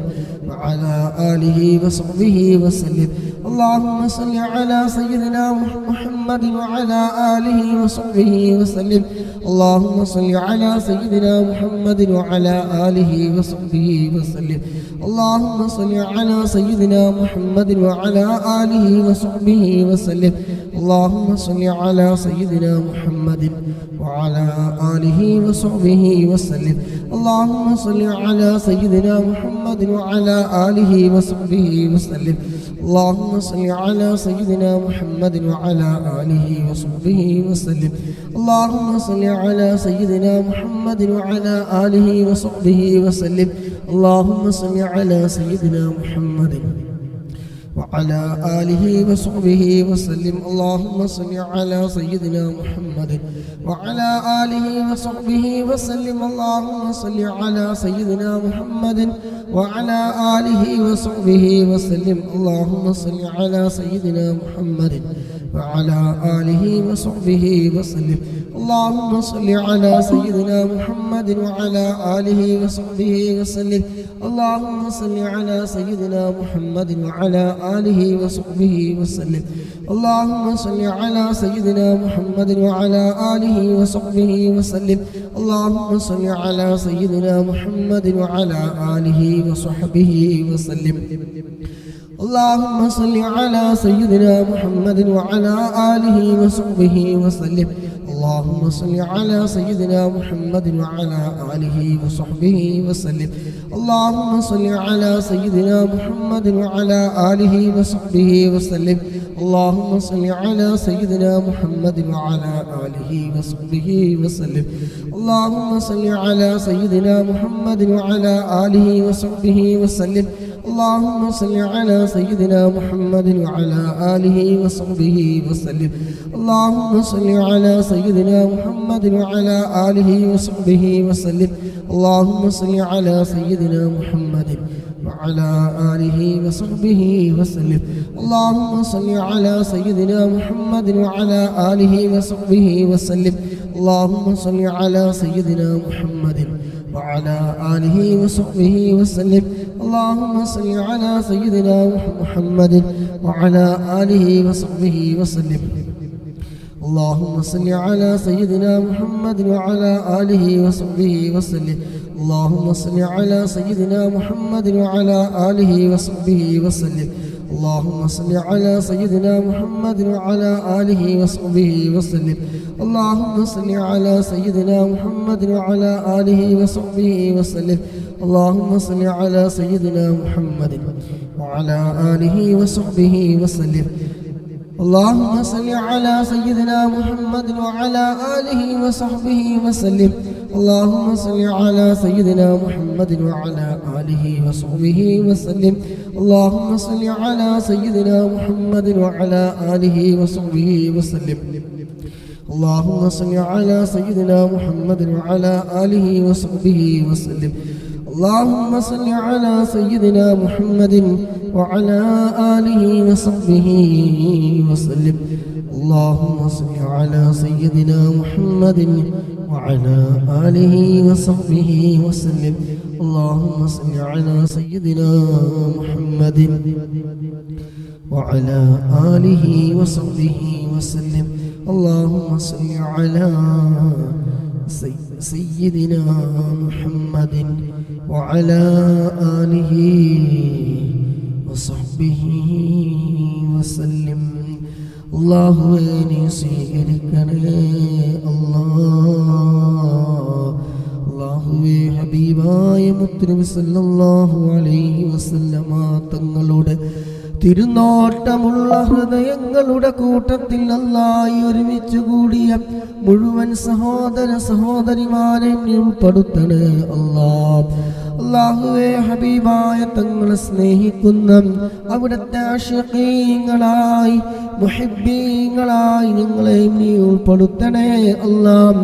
وعلى آله وصحبه وسلم. اللهم صل على سيدنا محمد وعلى آله وصحبه وسلم اللهم صل على سيدنا محمد وعلى آله وصحبه وسلم اللهم صل على سيدنا محمد وعلى آله وصحبه وسلم اللهم صل على سيدنا محمد وعلى آله وصحبه وسلم اللهم صل على سيدنا محمد وعلى آله وصحبه وسلم اللهم صل على سيدنا محمد وعلى آله وصحبه وسلم اللهم صل على سيدنا محمد وعلى آله وصحبه وسلم اللهم صل على سيدنا محمد وعلى آله وصحبه وسلم اللهم صل على سيدنا محمد وعلى آله وصحبه وسلم اللهم صل على سيدنا محمد وعلى آله وصحبه وسلم اللهم صل على سيدنا محمد وعلى آله وصحبه وسلم اللهم صل على سيدنا محمد وعلى آله وصحبه وسلم اللهم صل على سيدنا محمد وعلى آله وصحبه وسلم اللهم صل على سيدنا محمد وعلى آله وصحبه وسلم اللهم صل على سيدنا محمد وعلى آله وصحبه وسلم اللهم صل على سيدنا محمد وعلى آله وصحبه وسلم اللهم صل على سيدنا محمد وعلى آله وصحبه وسلم اللهم صل على سيدنا محمد وعلى آله وصحبه وسلم اللهم صل على سيدنا محمد وعلى آله وصحبه وسلم اللهم صل على سيدنا محمد وعلى آله وصحبه وسلم اللهم صل على سيدنا محمد وعلى آله وصحبه وسلم اللهم صل على سيدنا محمد وعلى آله وصحبه وسلم اللهم صل على سيدنا محمد وعلى آله وصحبه وسلم اللهم صل على سيدنا محمد وعلى آله وصحبه وسلم اللهم صل على سيدنا محمد وعلى آله وصحبه وسلم اللهم صل على سيدنا محمد وعلى آله وصحبه وسلم اللهم صل على سيدنا محمد وعلى آله وصحبه وسلم اللهم صل على سيدنا محمد وعلى آله وصحبه وسلم اللهم صل على سيدنا محمد وعلى آله وصحبه وسلم اللهم صل على سيدنا محمد وعلى آله وصحبه وسلم اللهم صل على سيدنا محمد وعلى آله وصحبه وسلم اللهم صل على سيدنا محمد وعلى آله وصحبه وسلم اللهم صل على سيدنا محمد وعلى آله وصحبه وسلم اللهم صل على سيدنا محمد وعلى آله وصحبه وسلم اللهم صل على سيدنا محمد وعلى آله وصحبه وسلم اللهم صل على سيدنا محمد وعلى آله وصحبه وسلم اللهم صل على سيدنا محمد وعلى آله وصحبه وسلم اللهم صل على سيدنا محمد وعلى آله وصحبه وسلم اللهم صل على سيدنا محمد وعلى آله وصحبه وسلم അല്ലാഹുവേ നീ സ്വീകരിക്കണേ അല്ലാഹുവേ ഹബീബായ മുത്തുനബി സല്ലല്ലാഹു അലൈഹി വസല്ലമ തങ്ങളുടെ തിരുനോട്ടമുള്ള ഹൃദയങ്ങളുടെ കൂട്ടത്തിൽ അല്ലാഹ് ഒരുമിച്ച് കൂടിയ മുഴുവൻ സഹോദര സഹോദരിമാരെ ഉൾപ്പെടുത്തണേ അല്ലാഹുവേ ഹബീബായ തങ്ങളെ സ്നേഹിക്കുന്ന അവിടുത്തെ ആശിഖീങ്ങളായി മുഹിബ്ബീങ്ങളായി ഞങ്ങളെ നീ ഉൾപ്പെടുത്തണേ അല്ലാഹ്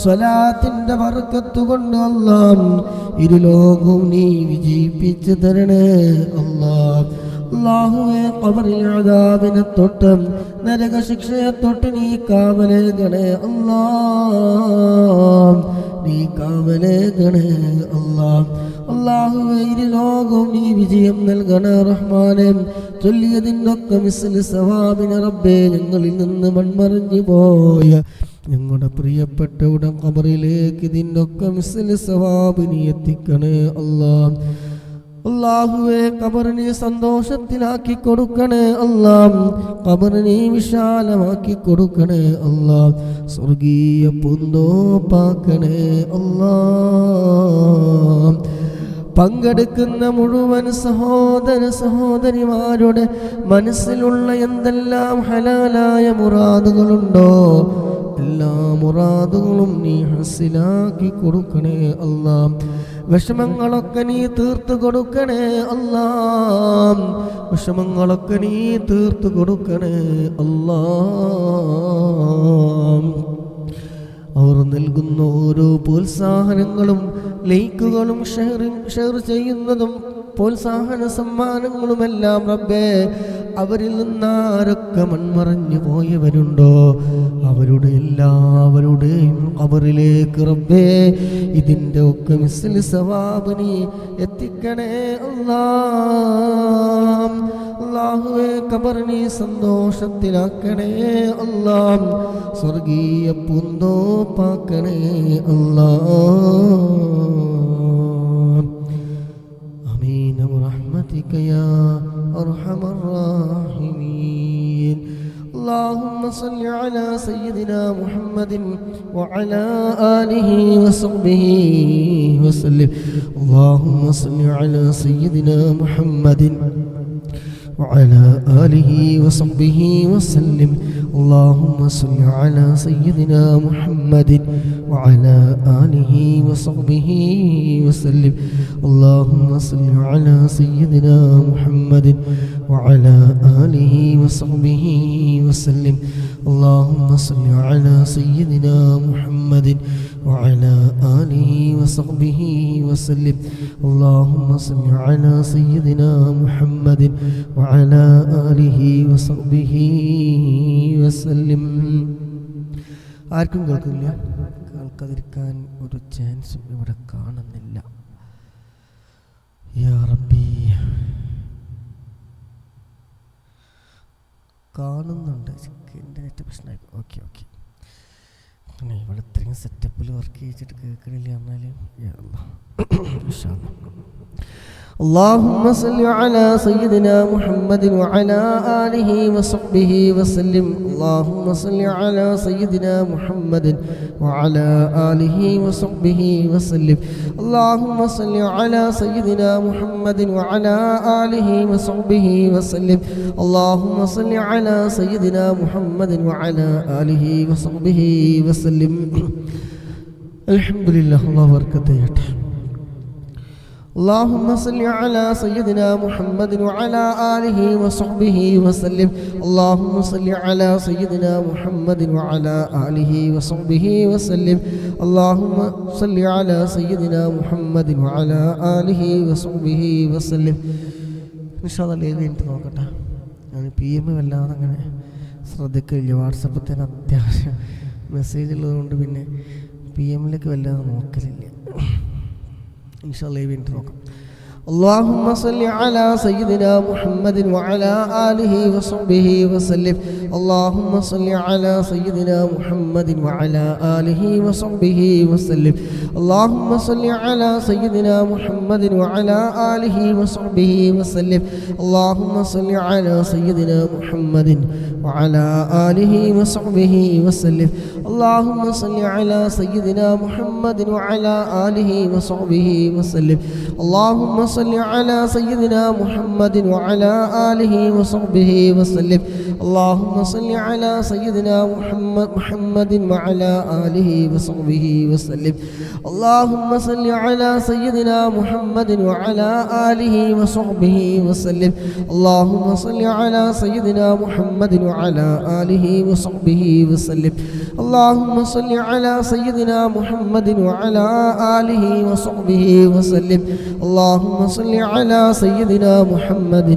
സ്വലാത്തിന്റെ ബർക്കത്ത് കൊണ്ട് അല്ലാഹ് ഇരുലോകവും നീ വിജയിപ്പിച്ചു തരണേ അല്ലാഹുവേ ഖബറിൽ അദാബിനെ തൊട്ട് നരക ശിക്ഷയെ തൊട്ട് നീ കാവലേകണേ അല്ലാഹ് നീ കാവലേകണേ അല്ലാഹ് അല്ലാഹുവേ ഇരു ലോകവും നീ വിജയം നൽകണേ റഹ്മാനേ. ചൊല്ലിയതിനൊക്കെ മിസ്ൽ സവാബിന് റബ്ബേ ഞങ്ങളിൽ നിന്ന് മൺമറിഞ്ഞു പോയ ഞങ്ങളുടെ പ്രിയപ്പെട്ട ഉടൻ ഖബറിലേക്ക് ഇതിനൊക്കെ മിസ്ൽ സവാബിനി എത്തിക്കണേ അല്ലാഹ്. അല്ലാഹുവേ ഖബറിനെ സന്തോഷത്തിലാക്കി കൊടുക്കണേ അല്ലാഹ്. ഖബറിനെ വിശാലമാക്കി കൊടുക്കണേ അല്ലാഹ്. സ്വർഗീയ പൂന്തോപ്പാക്കണേ അല്ലാഹ്. പങ്കെടുക്കുന്ന മുഴുവൻ സഹോദര സഹോദരിമാരുടെ മനസ്സിലുള്ള എന്തെല്ലാം ഹലാലായ മുറാദുകളുണ്ടോ എല്ലാ മുറാദുകളും നീ ഹസിലാക്കി കൊടുക്കണേ അല്ലാഹ്. വിഷമങ്ങളൊക്കെ നീ തീർത്തു കൊടുക്കണേ അല്ലാഹ്. വിഷമങ്ങളൊക്കെ നീ തീർത്തു കൊടുക്കണേ അല്ലാഹ്. അവർ നൽകുന്ന ഓരോ പ്രോത്സാഹനങ്ങളും ലൈക്കുകളും ഷെയർ ചെയ്യുന്നതും പ്രോത്സാഹന സമ്മാനങ്ങളുമെല്ലാം റബ്ബേ അവരിൽ നിന്നാരൊക്കെ മൺമറഞ്ഞു പോയവരുണ്ടോ അവരുടെ എല്ലാവരുടെയും ഖബറിലേക്ക് റബ്ബേ ഇതിൻ്റെ ഒക്കെ മിസ്ൽ സവാബ് നീ എത്തിക്കണേ അല്ലാഹ്. അല്ലാഹുവേ ഖബറിനെ സന്തോഷത്തിലാക്കണേ അല്ലാഹ്. സ്വർഗീയ പൂന്തോപ്പാക്കണേ അല്ലാഹ്. آمين برحمتك يا أرحم الراحمين. اللهم صل على سيدنا محمد وعلى آله وصحبه وسلم. اللهم صل على سيدنا محمد وعلى آله وصحبه وسلم. اللهم صل على سيدنا محمد وعلى آله وصحبه وسلم. اللهم صل على سيدنا محمد وعلى آله وصحبه وسلم. اللهم صل على سيدنا محمد وعلى آله وصحبه وسلم. اللهم صل على سيدنا محمد وعلى آله وصحبه وسلم. ആർക്കും കേൾക്കില്ല, കേൾക്കാതിരിക്കാൻ ഒരു ചാൻസും ഇവിടെ കാണുന്നില്ല. യാ റബ്ബി, കാണുന്നുണ്ട്, എൻ്റെ നെറ്റ് പ്രശ്നമായി. ഓക്കെ ഇവിടെ ഇത്രയും സെറ്റപ്പിൽ വർക്ക് ചെയ്തിട്ട് കേൾക്കണില്ല പറഞ്ഞാൽ اللهم صل على سيدنا محمد وعلى آله وصحبه وسلم. اللهم صل على سيدنا محمد وعلى آله وصحبه وسلم. اللهم صل على سيدنا محمد وعلى آله وصحبه وسلم. اللهم صل على سيدنا محمد وعلى آله وصحبه وسلم. الحمد لله. الله بركته. اللهم صل على سيدنا محمد وعلى آله وصحبه وسلم. اللهم صل على سيدنا محمد وعلى آله وصحبه وسلم. اللهم صل على سيدنا محمد وعلى آله وصحبه وسلم. إن شاء الله എഴുതിയിട്ട് നോക്കട്ടെ. ഞാൻ PM വല്ലാതെ അങ്ങനെ ശ്രദ്ധിക്കില്ല. വാട്സപ്പിൽ തന്നെ അത്യാവശ്യം മെസ്സേജ് ഉള്ളതുകൊണ്ട് പിന്നെ PM-ലേക്ക് വല്ലാതെ നോക്കലില്ല. إن شاء الله يبين تروكم. اللهم صل على سيدنا محمد وعلى آله وصحبه وسلم. اللهم صل على سيدنا محمد وعلى آله وصحبه وسلم. اللهم صل على سيدنا محمد وعلى آله وصحبه وسلم. اللهم صل على سيدنا محمد وعلى آله وصحبه وسلم. اللهم صل على سيدنا محمد وعلى آله وصحبه وسلم. اللهم صل على سيدنا محمد وعلى آله وصحبه وسلم. اللهم صل على سيدنا محمد وعلى آله وصحبه وسلم. اللهم صل على سيدنا محمد وعلى آله وصحبه وسلم. اللهم صل على سيدنا محمد وعلى آله وصحبه وسلم. اللهم صل على سيدنا محمد وعلى آله وصحبه وسلم. اللهم صل على سيدنا محمد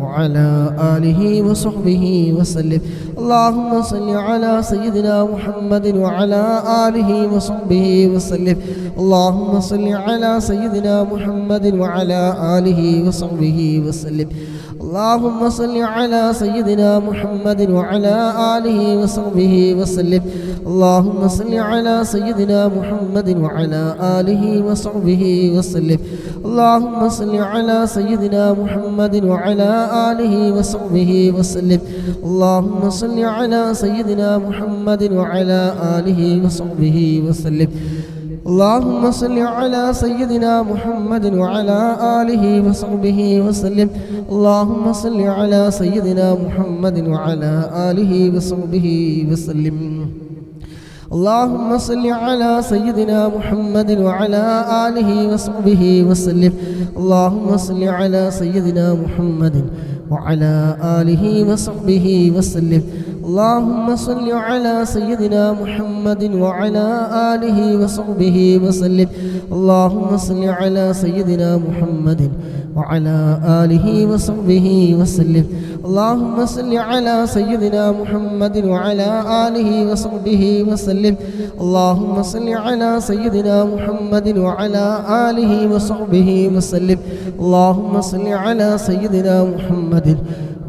وعلى آله وصحبه وسلم. اللهم صل على سيدنا محمد وعلى آله وصحبه وسلم. اللهم صل على سيدنا محمد وعلى آله وصحبه وسلم. اللهم صل على سيدنا محمد وعلى آله وصحبه وسلم. اللهم صل على سيدنا محمد وعلى آله وصحبه وسلم. اللهم صل على سيدنا محمد وعلى آله وصحبه وسلم. اللهم صل على سيدنا محمد وعلى آله وصحبه وسلم. اللهم صل على سيدنا محمد وعلى آله وصحبه وسلم. اللهم صل على سيدنا محمد وعلى آله وصحبه وسلم. اللهم صل على سيدنا محمد وعلى آله وصحبه وسلم. اللهم صل على سيدنا محمد وعلى آله وصحبه وسلم. اللهم صل على سيدنا محمد وعلى آله وصحبه وسلم. اللهم صل على سيدنا محمد وعلى آله وصحبه وسلم. اللهم صل على سيدنا محمد وعلى آله وصحبه وسلم. اللهم صل على سيدنا محمد وعلى آله وصحبه وسلم. اللهم صل على سيدنا محمد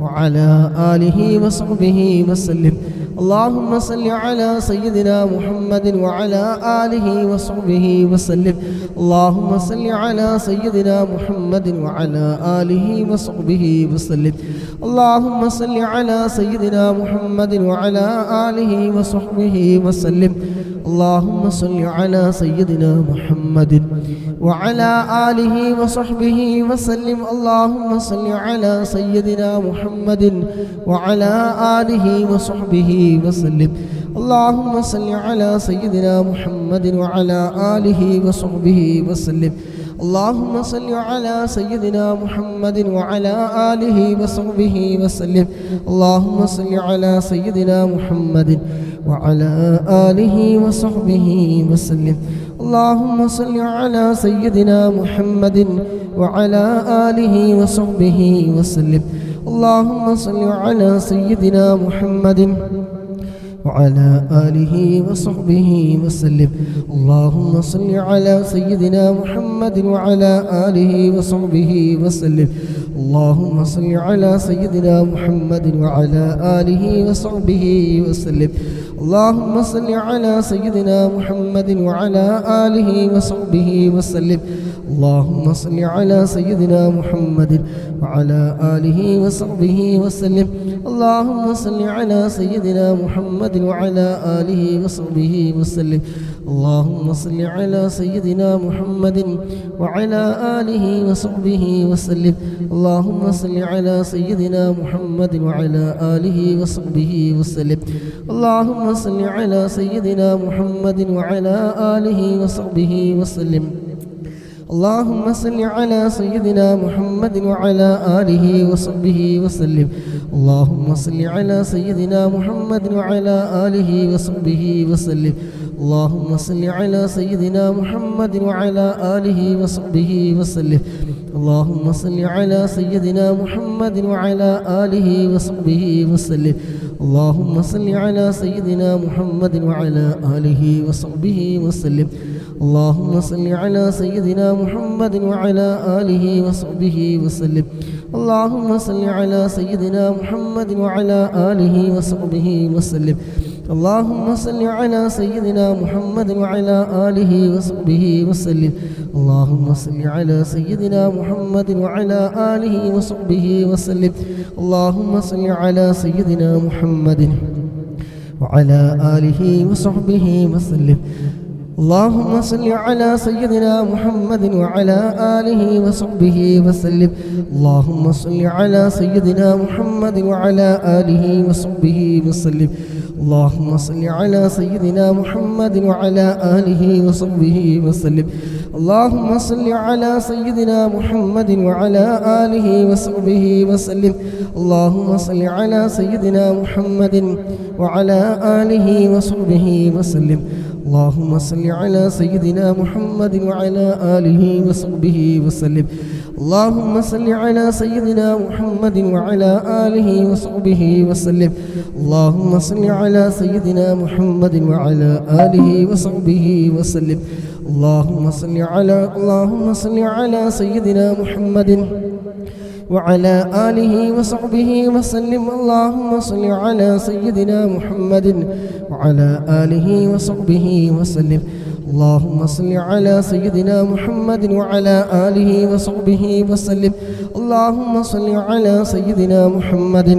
وعلى آله وصحبه وسلم. اللهم صل على سيدنا محمد وعلى آله وصحبه وسلم. اللهم صل على سيدنا محمد وعلى آله وصحبه وسلم. اللهم صل على سيدنا محمد وعلى آله وصحبه وسلم. اللهم صل على سيدنا محمد وعلى آله وصحبه وسلم. اللهم صل على سيدنا محمد وعلى آله وصحبه وسلم. اللهم صل على سيدنا محمد وعلى آله وصحبه وسلم. اللهم صل على سيدنا محمد وعلى آله وصحبه وسلم. اللهم صل على سيدنا محمد وعلى آله وصحبه وسلم. اللهم صل على سيدنا محمد وعلى آله وصحبه وسلم. اللهم صل على سيدنا محمد وعلى آله وصحبه وسلم. اللهم صل على سيدنا محمد وعلى آله وصحبه وسلم. اللهم صل على سيدنا محمد وعلى آله وصحبه وسلم. اللهم صل على سيدنا محمد وعلى آله وصحبه وسلم. اللهم صل على سيدنا محمد وعلى آله وصحبه وسلم. اللهم صل على سيدنا محمد وعلى آله وصحبه وسلم. اللهم صل على سيدنا محمد وعلى آله وصحبه وسلم. اللهم صل على سيدنا محمد وعلى آله وصحبه وسلم. اللهم صل على سيدنا محمد وعلى آله وصحبه وسلم. اللهم صل على سيدنا محمد وعلى آله وصحبه وسلم. اللهم صل على سيدنا محمد وعلى آله وصحبه وسلم. اللهم صل على سيدنا محمد وعلى آله وصحبه وسلم. اللهم صل على سيدنا محمد وعلى آله وصحبه وسلم. اللهم صل على سيدنا محمد وعلى آله وصحبه وسلم. اللهم صل على سيدنا محمد وعلى آله وصحبه وسلم. اللهم صل على سيدنا محمد وعلى آله وصحبه وسلم. اللهم صل على سيدنا محمد وعلى آله وصحبه وسلم. اللهم صل على سيدنا محمد وعلى آله وصحبه وسلم. اللهم صل على سيدنا محمد وعلى آله وصحبه وسلم. اللهم صل على سيدنا محمد وعلى آله وصحبه وسلم. اللهم صل على سيدنا محمد وعلى آله وصحبه وسلم. اللهم صل على سيدنا محمد وعلى آله وصحبه وسلم. اللهم صل على سيدنا محمد وعلى آله وصحبه وسلم. اللهم صل على سيدنا محمد وعلى آله وصحبه وسلم. اللهم صل على سيدنا محمد وعلى آله وصحبه وسلم. اللهم صل على سيدنا محمد وعلى آله وصحبه وسلم. اللهم صل على سيدنا محمد وعلى آله وصحبه وسلم. اللهم صل على سيدنا محمد وعلى آله وصحبه وسلم. اللهم صل على سيدنا محمد وعلى آله وصحبه وسلم. اللهم صل على سيدنا محمد وعلى آله وصحبه وسلم. اللهم صل على سيدنا محمد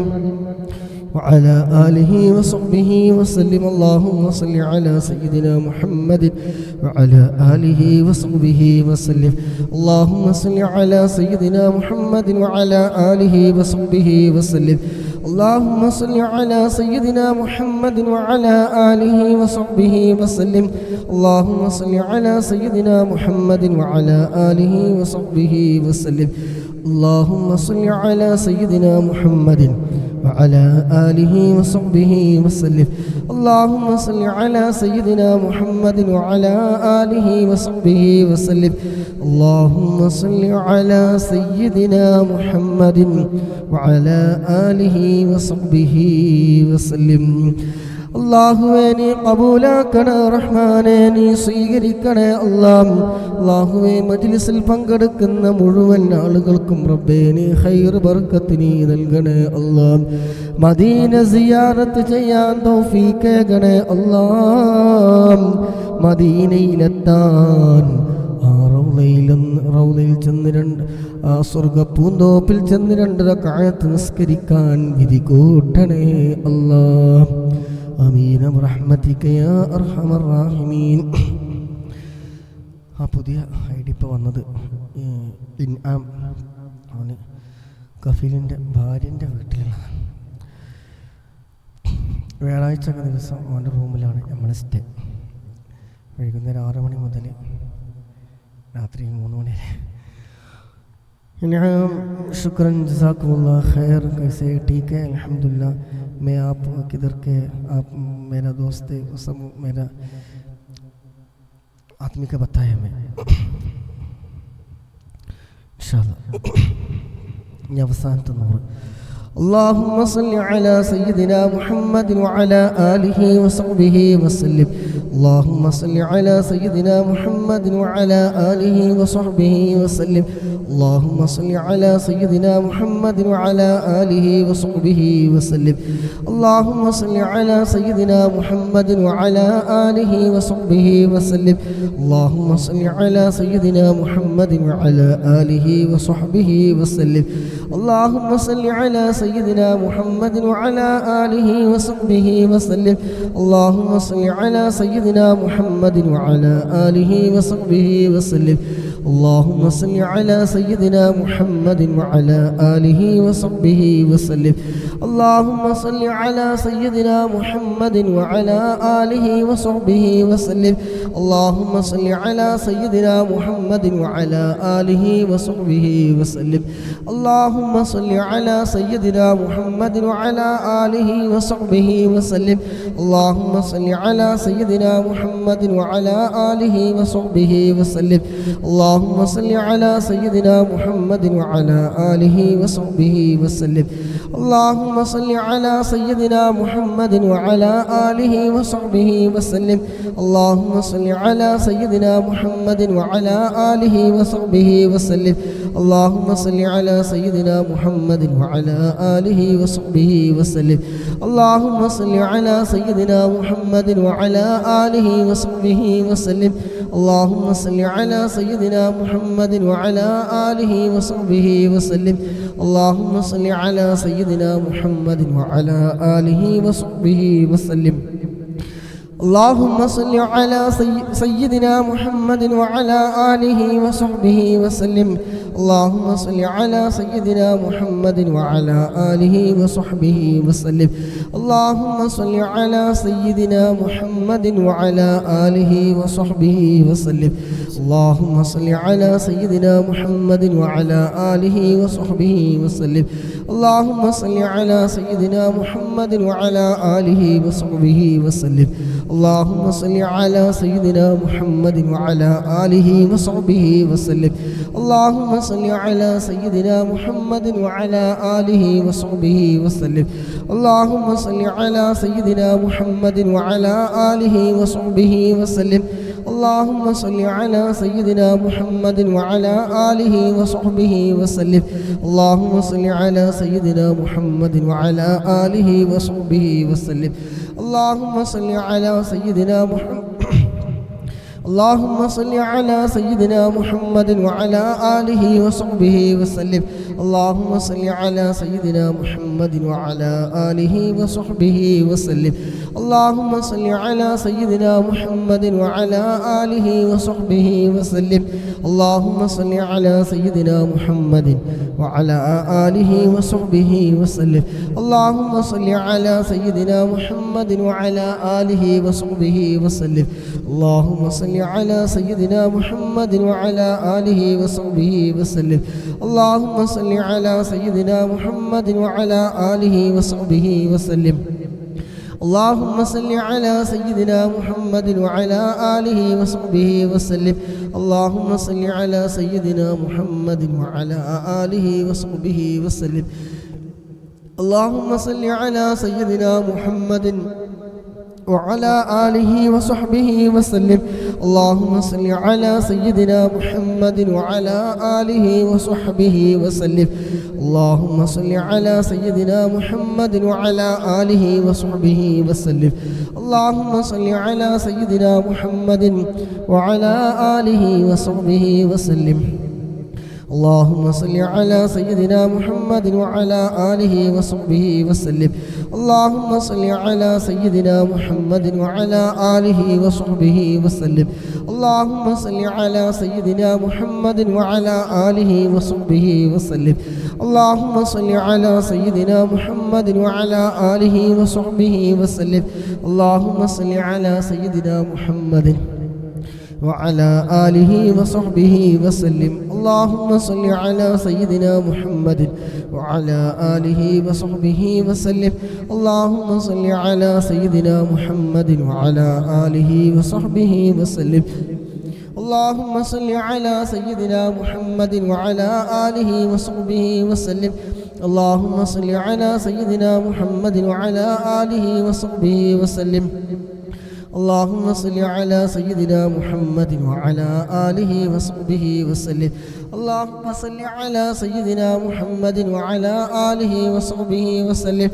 وعلى آله وصحبه وسلم. اللهم صل على سيدنا محمد وعلى آله وصحبه وسلم. اللهم صل على سيدنا محمد وعلى آله وصحبه وسلم. اللهم صل على سيدنا محمد وعلى آله وصحبه وسلم. اللهم صل على سيدنا محمد وعلى آله وصحبه وسلم. اللهم صل على سيدنا محمد وعلى آله وصحبه وسلم. اللهم صل على سيدنا محمد وعلى آله وصحبه وسلم. اللهم صل على سيدنا محمد وعلى آله وصحبه وسلم. അല്ലാഹുവേ നീ കബൂലാക്കണേ റഹ്മാനേ, നീ സ്വീകരിക്കണേ അല്ലാഹ്. അല്ലാഹുവേ മജ്ലിസിൽ പങ്കെടുക്കുന്ന മുഴുവൻ ആളുകൾക്കും റബ്ബേ നീ ഖൈർ ബർക്കത്ത് നീ നൽകണേ അല്ലാഹ്. മദീന സിയാറത്ത് ചെയ്യാൻ തൗഫീഖ് നൽകണേ അല്ലാഹ്. മദീനയിലെത്താൻ റൗളയിൽ ചെന്ന് ആ സ്വർഗ്ഗപ്പൂന്തോപ്പിൽ ചെന്ന് 2 റക്അത്ത് നിസ്കരിക്കാൻ വിധി കൂട്ടണേ അല്ലാഹ്. ആമീൻ ബിറഹ്മതിക യാ അർഹമർ റഹീമീൻ. ആ പുതിയ ഐഡി ഇപ്പോൾ വന്നത് ഇൻആം ആണ്, കഫീലിൻ്റെ ഭാര്യൻ്റെ വീട്ടിലാണ്. വ്യാഴാഴ്ച ദിവസം അവൻ്റെ റൂമിലാണ് നമ്മൾ സ്റ്റേ. വൈകുന്നേരം 6 മണി മുതൽ രാത്രി 3 മണി വരെ. इनाम शुक्रन जज़ाकुमुल्लाह खैर. कैसे ठीक है? अल्हम्दुलिल्लाह. मैं आप किधर के? आप मेरा दोस्त है, सब मेरा आदमी का बताया मैं इंशाअल्लाह. അവസാനത്തെ നൂറ്. اللهم صل على سيدنا محمد وعلى آله وصحبه وسلم. اللهم صل على سيدنا محمد وعلى آله وصحبه وسلم. اللهم صل على سيدنا محمد وعلى آله وصحبه وسلم. اللهم صل على سيدنا محمد وعلى آله وصحبه وسلم. اللهم صل على سيدنا محمد وعلى آله وصحبه وسلم. اللهم صل على سيدنا محمد وعلى آله وصحبه وسلم. اللهم صل على سيدنا محمد وعلى آله وصحبه وسلم. اللهم صل على سيدنا محمد وعلى آله وصحبه وسلم. اللهم صل على سيدنا محمد وعلى آله وصحبه وسلم. اللهم صل على سيدنا محمد وعلى آله وصحبه وسلم. اللهم صل على سيدنا محمد وعلى آله وصحبه وسلم. اللهم صل على سيدنا محمد وعلى آله وصحبه وسلم. اللهم صل على سيدنا محمد وعلى آله وصحبه وسلم. اللهم صل على سيدنا محمد وعلى آله وصحبه وسلم. اللهم صل على سيدنا محمد وعلى آله وصحبه وسلم. اللهم صل على سيدنا محمد وعلى آله وصحبه وسلم. اللهم صل على سيدنا محمد وعلى آله وصحبه وسلم. اللهم صل على سيدنا محمد وعلى آله وصحبه وسلم. اللهم صل على سيدنا محمد وعلى آله وصحبه وسلم. اللهم صل على سيدنا محمد وعلى آله وصحبه وسلم. اللهم صل على سيدنا محمد وعلى آله وصحبه وسلم. اللهم صل على سيدنا محمد وعلى آله وصحبه وسلم. اللهم صل على سيدنا محمد وعلى آله وصحبه وسلم. اللهم صل على سيدنا محمد وعلى آله وصحبه وسلم. اللهم صل على سيدنا محمد وعلى آله وصحبه وسلم. اللهم صل على سيدنا محمد وعلى آله وصحبه وسلم. اللهم صل على سيدنا محمد وعلى آله وصحبه وسلم. اللهم صل على سيدنا محمد وعلى آله وصحبه وسلم. اللهم صل على سيدنا محمد وعلى آله وصحبه وسلم. اللهم صل على سيدنا محمد اللهم صل على سيدنا محمد وعلى آله وصحبه وسلم. اللهم صل على سيدنا محمد وعلى آله وصحبه وسلم. اللهم صل على سيدنا محمد وعلى آله وصحبه وسلم. اللهم صل على سيدنا محمد وعلى آله وصحبه وسلم. اللهم صل على سيدنا محمد وعلى آله وصحبه وسلم. اللهم صل على سيدنا محمد وعلى آله وصحبه وسلم. اللهم صل على سيدنا محمد وعلى آله وصحبه وسلم. اللهم صل على سيدنا محمد وعلى آله وصحبه وسلم. اللهم صل على سيدنا محمد وعلى آله وصحبه وسلم. اللهم صل على سيدنا محمد وعلى آله وصحبه وسلم. اللهم صل على سيدنا محمد وعلى آله وصحبه وسلم. اللهم صل على سيدنا محمد وعلى آله وصحبه وسلم. اللهم صل على سيدنا محمد وعلى آله وصحبه وسلم. اللهم صل على سيدنا محمد وعلى آله وصحبه وسلم. اللهم صل على سيدنا محمد وعلى آله وصحبه وسلم. اللهم صل على سيدنا محمد وعلى آله وصحبه وسلم. اللهم صل على سيدنا محمد وعلى آله وصحبه وسلم. اللهم صل على سيدنا محمد وعلى آله وصحبه وسلم. اللهم صل على سيدنا محمد وعلى آله وصحبه وسلم. اللهم صل على سيدنا محمد وعلى آله وصحبه وسلم. اللهم صل على سيدنا محمد وعلى آله وصحبه وسلم. اللهم صل على سيدنا محمد وعلى آله وصحبه وسلم. اللهم صل على سيدنا محمد وعلى آله وصحبه وسلم. اللهم صل على سيدنا محمد وعلى آله وصحبه وسلم. اللهم صل على سيدنا محمد وعلى آله وصحبه وسلم.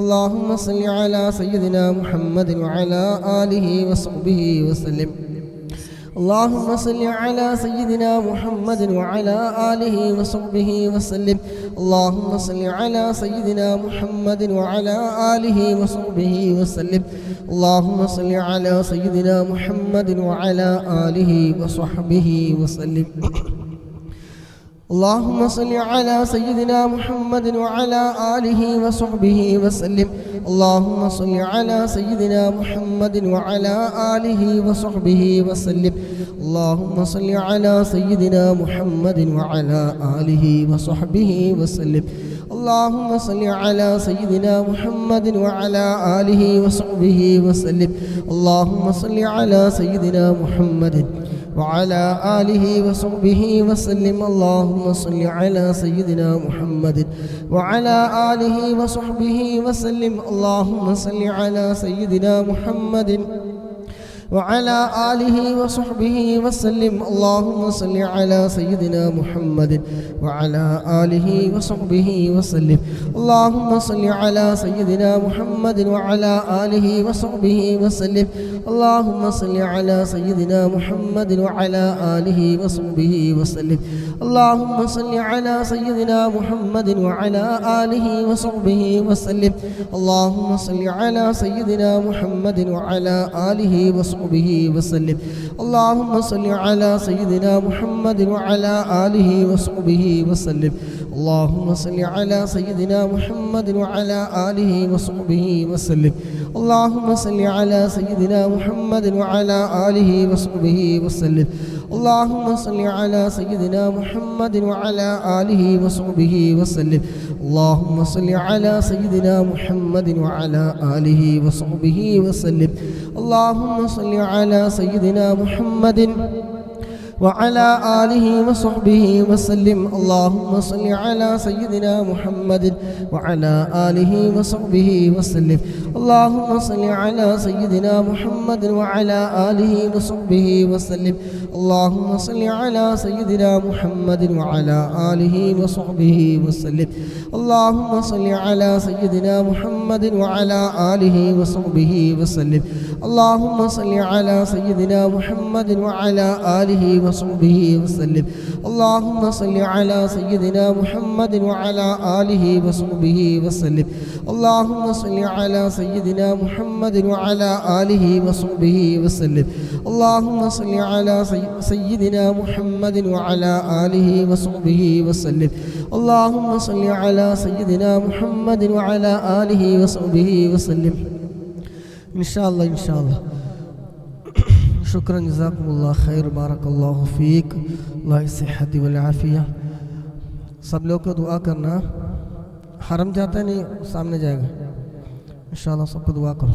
اللهم صل على سيدنا محمد وعلى آله وصحبه وسلم. اللهم صل على سيدنا محمد وعلى آله وصحبه وسلم. اللهم صل على سيدنا محمد وعلى آله وصحبه وسلم. اللهم صل على سيدنا محمد وعلى آله وصحبه وسلم. اللهم صل على سيدنا محمد وعلى آله وصحبه وسلم. اللهم صل على سيدنا محمد وعلى آله وصحبه وسلم. اللهم صل على سيدنا محمد وعلى آله وصحبه وسلم. اللهم صل على سيدنا محمد وعلى آله وصحبه وسلم. اللهم صل على سيدنا محمد وعلى آله وصحبه وسلم. اللهم صل على سيدنا محمد وعلى آله وصحبه وسلم. اللهم صل على سيدنا محمد وعلى آله وصحبه وسلم. اللهم صل على سيدنا محمد وعلى آله وصحبه وسلم. اللهم صل على سيدنا محمد وعلى آله وصحبه وسلم. اللهم صل على سيدنا محمد وعلى آله وصحبه وسلم. اللهم صل على سيدنا محمد وعلى آله وصحبه وسلم. اللهم صل على سيدنا محمد وعلى آله وصحبه وسلم. اللهم صل على سيدنا محمد وعلى آله وصحبه وسلم. اللهم صل على سيدنا محمد وعلى آله وصحبه وسلم. اللهم صل على سيدنا محمد وعلى آله وصحبه وسلم. اللهم صل على سيدنا محمد وعلى آله وصحبه وسلم. اللهم صل على سيدنا محمد وعلى آله وصحبه وسلم. اللهم صل على سيدنا محمد وعلى آله وصحبه وسلم. اللهم صل على سيدنا محمد وعلى آله وصحبه وسلم. اللهم صل على سيدنا محمد وعلى آله وصحبه وسلم. اللهم صل على سيدنا محمد وعلى آله وصحبه وسلم. اللهم صل على سيدنا محمد وعلى آله وصحبه وسلم. اللهم صل على سيدنا محمد وعلى آله وصحبه وسلم. اللهم صل على سيدنا محمد وعلى آله وصحبه وسلم. اللهم صل على سيدنا محمد وعلى آله وصحبه وسلم. اللهم صل على سيدنا محمد وعلى آله وصحبه وسلم. إن شاء الله إن شاء الله. शुक्र जज़ाकुमुल्लाह खैर बारकल्लाहु फीक अल्लाह सेहत वल आफिया। सब लोग को दुआ करना। हरम जाता है नहीं सामने जाएगा इंशाअल्लाह, सबको दुआ करो।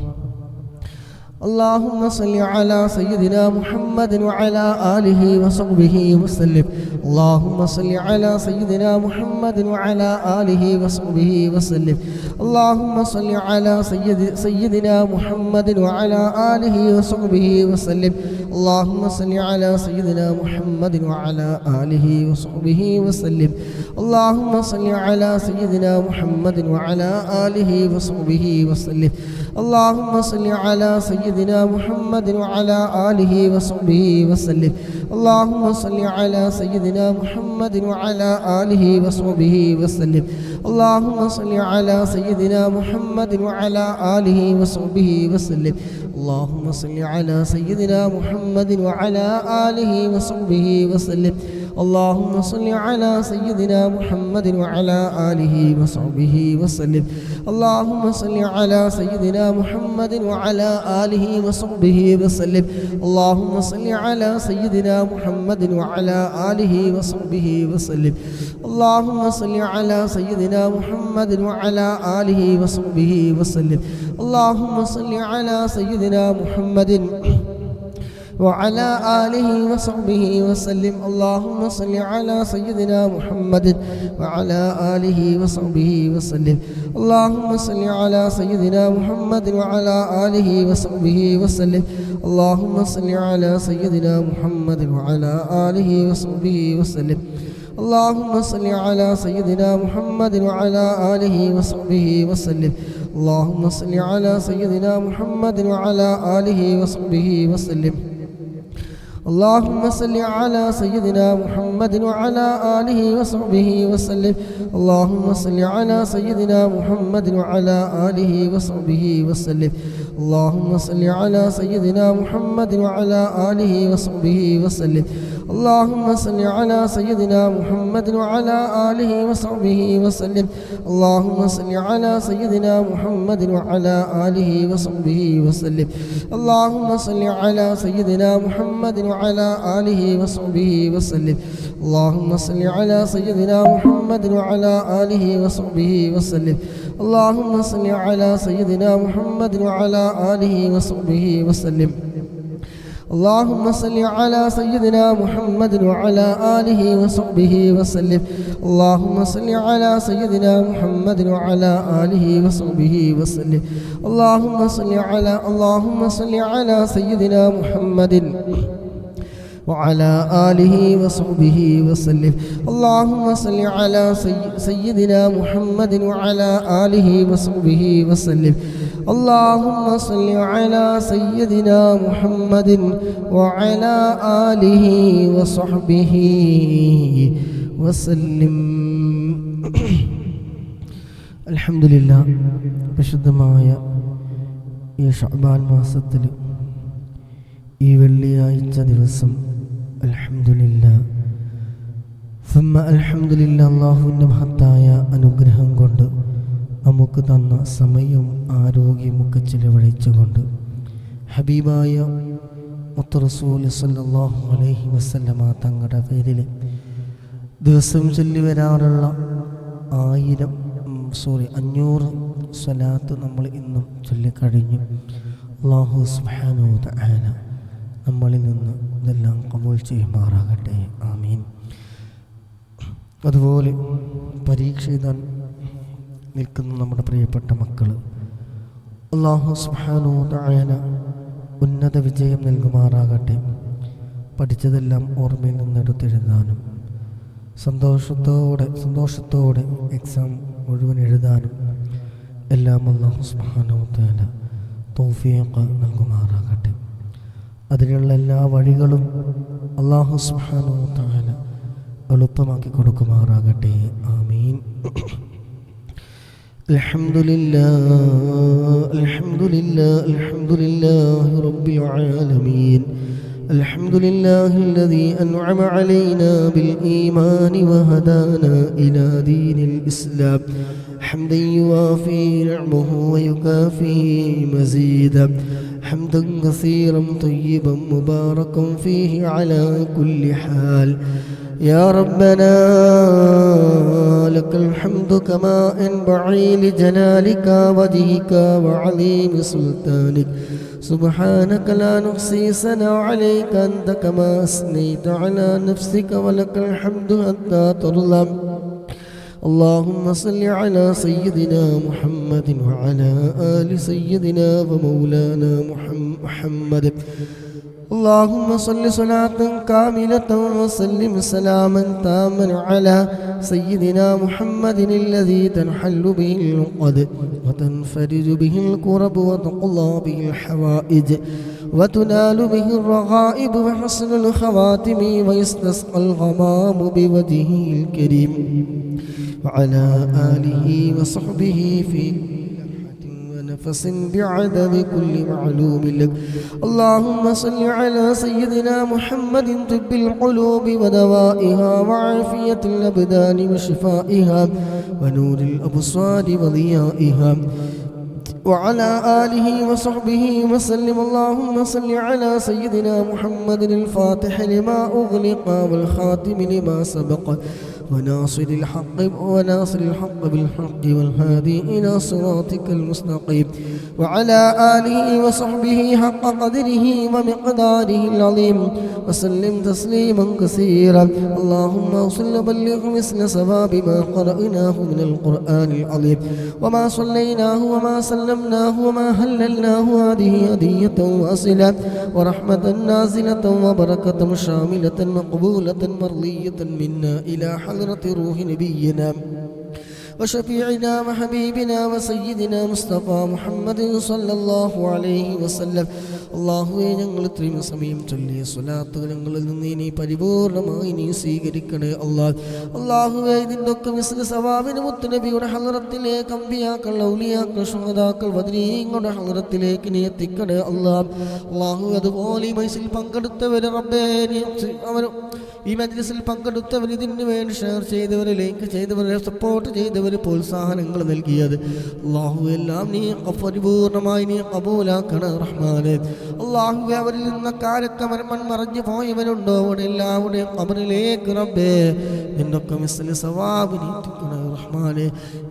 اللهم صل على سيدنا محمد وعلى آله وصحبه وسلم. اللهم صل على سيدنا محمد وعلى آله وصحبه وسلم. اللهم صل على سيدنا محمد وعلى آله وصحبه وسلم. اللهم صل على سيدنا محمد وعلى آله وصحبه وسلم. اللهم صل على سيدنا محمد وعلى آله وصحبه وسلم. اللهم صل على سيدنا محمد وعلى آله وصحبه وسلم. اللهم صل على سيدنا محمد وعلى آله وصحبه وسلم. اللهم صل على سيدنا محمد وعلى آله وصحبه وسلم. اللهم صل على سيدنا محمد وعلى آله وصحبه وسلم. اللهم صل على سيدنا محمد وعلى آله وصحبه وسلم. اللهم صل على سيدنا محمد وعلى آله وصحبه وسلم. اللهم صل على سيدنا محمد وعلى آله وصحبه وسلم. اللهم صل على سيدنا محمد وعلى آله وصحبه وسلم. اللهم صل على سيدنا محمد وعلى آله وصحبه وسلم. اللهم صل على سيدنا محمد وعلى آله وصحبه وسلم. اللهم صل على سيدنا محمد وعلى آله وصحبه وسلم. اللهم صل على سيدنا محمد وعلى آله وصحبه وسلم. اللهم صل على سيدنا محمد وعلى آله وصحبه وسلم. اللهم صل على سيدنا محمد وعلى آله وصحبه وسلم. اللهم صل على سيدنا محمد وعلى آله وصحبه وسلم. اللهم صل على سيدنا محمد وعلى آله وصحبه وسلم. اللهم صل على سيدنا محمد وعلى آله وصحبه وسلم. اللهم صل على سيدنا محمد وعلى آله وصحبه وسلم. اللهم صل على سيدنا محمد وعلى آله وصحبه وسلم. اللهم صل على سيدنا محمد وعلى آله وصحبه وسلم. اللهم صل على سيدنا محمد وعلى آله وصحبه وسلم. اللهم صل على سيدنا محمد وعلى آله وصحبه وسلم. اللهم صل على سيدنا محمد وعلى آله وصحبه وسلم. اللهم صل على سيدنا محمد وعلى آله وصحبه وسلم. اللهم صل على سيدنا محمد وعلى آله وصحبه وسلم. اللهم صل على سيدنا محمد وعلى آله وصحبه وسلم. اللهم صل على سيدنا محمد وعلى آله وصحبه وسلم. الحمد لله. പരിശുദ്ധമായ ഈ ശഅബാൻ മാസത്തിൽ ഈ വെള്ളിയാഴ്ച ദിവസം അൽഹംദുലില്ലാഹ് അല്ലാഹുവിൻ്റെ മഹത്തായ അനുഗ്രഹം കൊണ്ട് നമുക്ക് തന്ന സമയവും ആരോഗ്യമൊക്കെ ചിലവഴിച്ചുകൊണ്ട് ഹബീബായ മുത്ത് റസൂൽ സല്ലല്ലാഹു അലൈഹി വസല്ലമ തങ്ങളുടെ പേരിൽ ദിവസം ചൊല്ലി വരാറുള്ള 500 സ്വലാത്ത് നമ്മൾ ഇന്നും ചൊല്ലിക്കഴിഞ്ഞു. അല്ലാഹു സുബ്ഹാനഹു വ തആല നമ്മളിൽ നിന്ന് ഇതെല്ലാം കബൂൽ ചെയ്യുമാറാകട്ടെ. ആമീൻ. അതുപോലെ പരീക്ഷ എഴുതാൻ നിൽക്കുന്ന നമ്മുടെ പ്രിയപ്പെട്ട മക്കൾ, അല്ലാഹു സുബ്ഹാനഹു വ തആല ഉന്നത വിജയം നൽകുമാറാകട്ടെ. പഠിച്ചതെല്ലാം ഓർമ്മയിൽ നിന്നെടുത്തെഴുതാനും സന്തോഷത്തോടെ എക്സാം മുഴുവൻ എഴുതാനും എല്ലാം അല്ലാഹു സുബ്ഹാനഹു വ തആല തൗഫീഖ് നൽകുമാറാകട്ടെ. അതിനുള്ള എല്ലാ വഴികളും അല്ലാഹു സുബ്ഹാനഹു വ തആല എളുപ്പമാക്കി കൊടുക്കുമാറാകട്ടെ. ആമീൻ. അൽഹംദുലില്ലാഹി റബ്ബിൽ ആലമീൻ. അൽഹംദുലില്ലാഹി الذي أنعم علينا بالإيمان وهدانا إلى دين الإسلام حمدا يوافي نعمه ويكافي مزيدا حمدا كثيرا طيبا مباركا فيه على كل حال. يا ربنا لك الحمد كما ينبغي لجلالك وجهك وعظيم سلطانك. سبحانك لا نحصي ثناء عليك أنت كما أثنيت على نفسك ولك الحمد حتى ترضى. اللهم صل على سيدنا محمد وعلى آل سيدنا ومولانا محمد. اللهم صل صلاة كاملة وسلم سلاما تاما على سيدنا محمد الذي تنحل به العقد وتنفرج به الكرب وتقضى به الحوائج وتنال به الرغائب وحسن الخواتم ويستسقى الغمام بوجهه الكريم وعلى آله وصحبه في نفس بعدد كل معلوم لك. اللهم صل على سيدنا محمد طب القلوب ودوائها وعافية الأبدان وشفائها ونور الأبصار وضيائها وعلى آله وصحبه وسلم. اللهم صل على سيدنا محمد الفاتح لما أغلق والخاتم لما سبق وناصر الحق بالحق والهادي إلى صراطك المستقيم وعلى آله وصحبه حق قدره ومقداره العظيم وسلم تسليما كثيرا. اللهم وصل وبلغ مثل ثواب ما قرأناه من القرآن العظيم وما صليناه وما سلمناه وما هللناه. هذه هدية واصلة ورحمة نازلة وبركة شاملة مقبولة مرضية منا إلى حضرة روح نبينا وشفيعنا وحبيبنا وسيدنا مصطفى محمد صلى الله عليه وسلم. അള്ളാഹുവേ, ഞങ്ങൾ ഇത്രയും സമയം ചൊല്ലിയ സ്വലാത്തുകൾ ഞങ്ങളിൽ നിന്ന് നീ പരിപൂർണമായി നീ സ്വീകരിക്കണേ. അള്ളാഹുവേ, ഇതിൻ്റെ ഒക്കെ മിസ്ല സവാബിന് മുത്തുനബിയുടെ ഹളറത്തിലേക്ക് അമ്പിയാക്കൾ ഔലിയാക്കൾ ശുഹദാക്കൾ ബദരീങ്ങളുടെ ഹളറത്തിലേക്ക് നീ എത്തിക്കണേ. അള്ളാഹു അതുപോലെ ഈ മൈസിൽ പങ്കെടുത്തവര് റബ്ബേ, ഈ മജ്ലിസിൽ പങ്കെടുത്തവർ, ഇതിന് വേണ്ടി ഷെയർ ചെയ്തവർ, ലൈക്ക് ചെയ്തവർ, സപ്പോർട്ട് ചെയ്തവർ, പ്രോത്സാഹനങ്ങൾ നൽകിയത് അള്ളാഹു എല്ലാം നീ പരിപൂർണമായി നീ കബൂലാക്കണേ റഹ്മാനെ. അള്ളാഹു അവരിൽ നിന്നൊക്കെ ആരൊക്കെ മൺമറഞ്ഞു പോയവരുണ്ടോ അവിടെ എല്ലാവരുടെയും ഖബറിലേക്ക് റബ്ബേ നിന്നൊക്കെ മിസ്ലി സവാബ് നീട്ടിക്കണേ റഹ്മാനെ.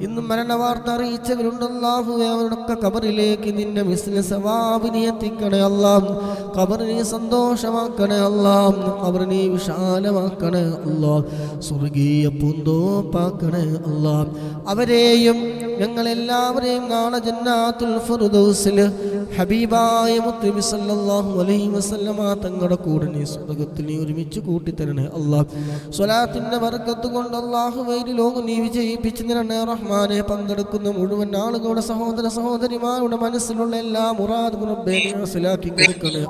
ഇന്നും മരണവാർത്ത അറിയിച്ചവരുണ്ട് അള്ളാഹു അവരുടെയൊക്കെ ഖബറിലേക്ക് നിന്റെ മിസ്ലി സവാബ് നീ എത്തിക്കണേ. അള്ളാഹ് ഖബറിനെ സന്തോഷമാക്കണേ. അള്ളാഹ് ഖബറിനെ വിശാലമാക്കണേ. അള്ളാഹ് സ്വർഗീയ പൂന്തോപ്പാക്കണേ. അള്ളാഹ് അവരെയും ഞങ്ങളെല്ലാവരെയും നാളെ ജന്നാത്തുൽ ഫിർദൗസിൽ ഹബീബായ മുത്തുനബി സല്ലല്ലാഹു അലൈഹി വസല്ലമ തങ്ങളുടെ കൂടെ നീ സ്വർഗ്ഗത്തിൽ നീ ഒരുമിച്ച് കൂട്ടിത്തരണേ. അള്ളാഹ് സ്വലാത്തിന്റെ ബർക്കത്ത് കൊണ്ട് അള്ളാഹുവേ ലോകം നീ വിജയിപ്പിച്ചു തരണേ റഹ്മാനെ. പങ്കെടുക്കുന്ന മുഴുവൻ ആളുകളുടെ സഹോദര സഹോദരിമാരുടെ മനസ്സിലുള്ള എല്ലാ മുറാദുകളും ഹാസിലാക്കി കൊടുക്കണേ.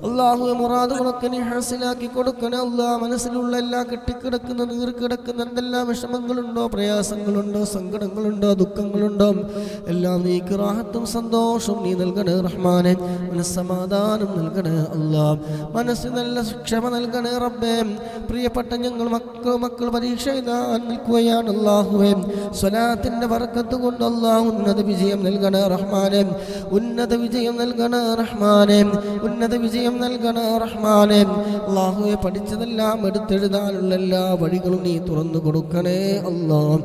അള്ളാഹു മുറാദുകളൊക്കെ നീ ഹാസിലാക്കി കൊടുക്കണേ. അള്ളാഹ് മനസ്സിലുള്ള എല്ലാ കെട്ടിക്കിടക്കുന്ന നീർക്കിടക്കുന്ന എന്തെല്ലാം വിഷമങ്ങളുണ്ടോ, പ്രയാസങ്ങളുണ്ടോ, സങ്കടങ്ങളുണ്ടോ, ദുഃഖങ്ങളുണ്ടോ എല്ലാം നീ റാഹത്തും സന്തോഷവും നീ നൽകണേ റഹ്മാനെ. മനസ്സമാധാനം നൽകണേ അള്ളാഹ്. മനസ്സിന് നല്ല ക്ഷമ നൽകണേ റബ്ബേ. പ്രിയപ്പെട്ട ഞങ്ങൾ മക്കൾ പരീക്ഷ എഴുതാൻ നിൽക്കുകയാണ് അള്ളാഹുവേ. സ്വലാത്തിന്റെ ബർക്കത്ത് കൊണ്ട് അള്ളാഹ് ഉന്നത വിജയം നൽകണേ റഹ്മാനെ. ഉന്നത വിജയം നൽകണേ റഹ്മാനെ. ഉന്നത വിജയം ഹൃദയം നൽകണേ റഹ്മാനെ. അല്ലാഹുവേ പഠിച്ചതെല്ലാം എടുത്തെഴുതാനുള്ള എല്ലാ വഴികളും നീ തുറന്നു കൊടുക്കണേ അല്ലാഹ്.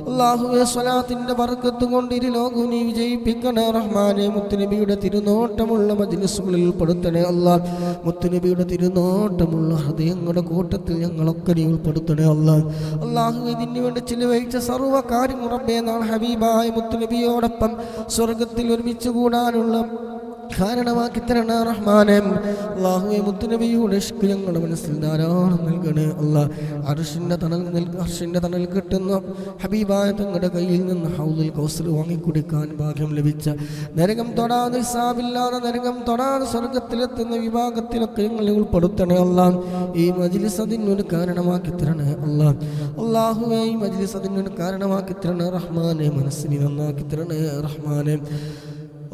അല്ലാഹുവേ സ്വലാത്തിന്റെ ബർക്കത്ത് കൊണ്ട് ഇരു ലോകവും നീ വിജയിപ്പിക്കണേ റഹ്മാനെ. മുത്തുനബിയുടെ തിരുനോട്ടമുള്ള മജ്ലിസുകളിൽ ഉൾപ്പെടുത്തണേ അല്ലാഹ്. മുത്തുനബിയുടെ തിരുനോട്ടമുള്ള ഹൃദയങ്ങളുടെ കൂട്ടത്തിൽ ഞങ്ങളൊക്കെ നീ ഉൾപ്പെടുത്തണേ അല്ലാഹ്. അല്ലാഹുവേ ഇതിനു വേണ്ടി ചിലവഴിച്ച സർവ്വ കാര്യങ്ങൾ റബ്ബേ നാൾ ഹബീബായ മുത്തുനബിയോടൊപ്പം സ്വർഗത്തിൽ ഒരുമിച്ച് കൂടാനുള്ള കാരണമാക്കി തരണേ റഹ്മാനെ. അല്ലാഹുവേ മുത്തുനബിയുടെ ഇഷ്ക് ഞങ്ങളുടെ മനസ്സിൽ ധാരാളം നൽകണേ അല്ലാഹ്. അർശിന്റെ തണൽ കിട്ടുന്ന ഹബീബായ തങ്ങളുടെ കയ്യിൽ നിന്ന് ഹൗദുൽ കൗസർ വാങ്ങിക്കുടിക്കാൻ ഭാഗ്യം ലഭിച്ച, നരകം തൊടാതെ ഹിസാബില്ലാതെ നരകം തൊടാതെ സ്വർഗത്തിലെത്തുന്ന വിഭാഗത്തിലൊക്കെ ഞങ്ങളെ ഉൾപ്പെടുത്തണേ അല്ലാഹ്. ഈ മജ്ലിസ് അതിനൊരു കാരണമാക്കി തരണേ അല്ലാഹ്. അല്ലാഹുവേ ഈ മജ്ലിസ് അതിനൊരു കാരണമാക്കി തരണേ റഹ്മാനെ. മനസ്സിനെ നന്നാക്കി തരണേ റഹ്മാനെ.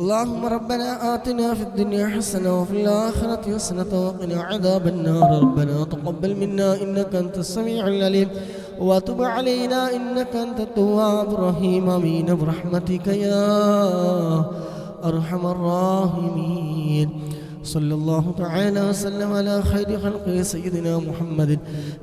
اللهم ربنا آتنا في الدنيا حسنة وفي الآخرة حسنة وقنا عذاب النار. ربنا تقبل منا إنك أنت السميع العليم وتب علينا إنك أنت التواب الرحيم. آمين برحمتك يا أرحم الراحمين. صلى الله تعالى وسلم على خير خلقه سيدنا محمد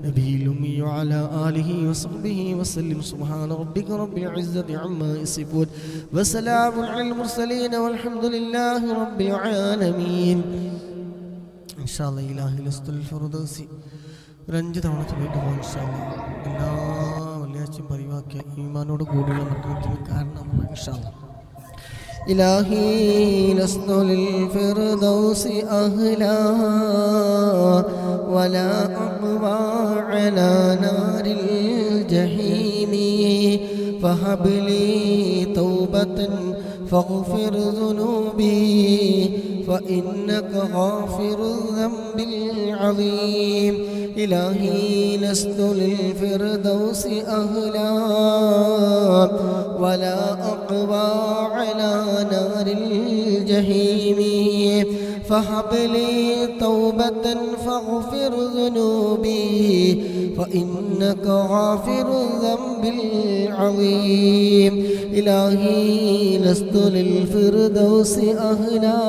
نبي الأمي وعلى آله وصحبه وسلم. سبحان ربك رب العزة عما يصفون وسلام على المرسلين والحمد لله رب العالمين. إن شاء الله إلهي لست الفردوس رنجة ونتبعه إن شاء الله. എല്ലാ വെള്ളിയാഴ്ചയും പരിവാക്കിയ ഈമാനോട് കൂടിയുള്ള മരണത്തിന് കാരണമാണ് إن شاء الله. إلهي لست للفردوس أهلا ولا أقوى على نار الجحيم فهب لي توبة فاغفر ذنوبي فإنك غافر الذنب العظيم. إلهي لست للفردوس أهلا ولا أقوى على نار الجحيم فهب لي توبة فاغفر ذنوبي فإنك غافر الذنب العظيم. إلهي لست للفردوس أهلا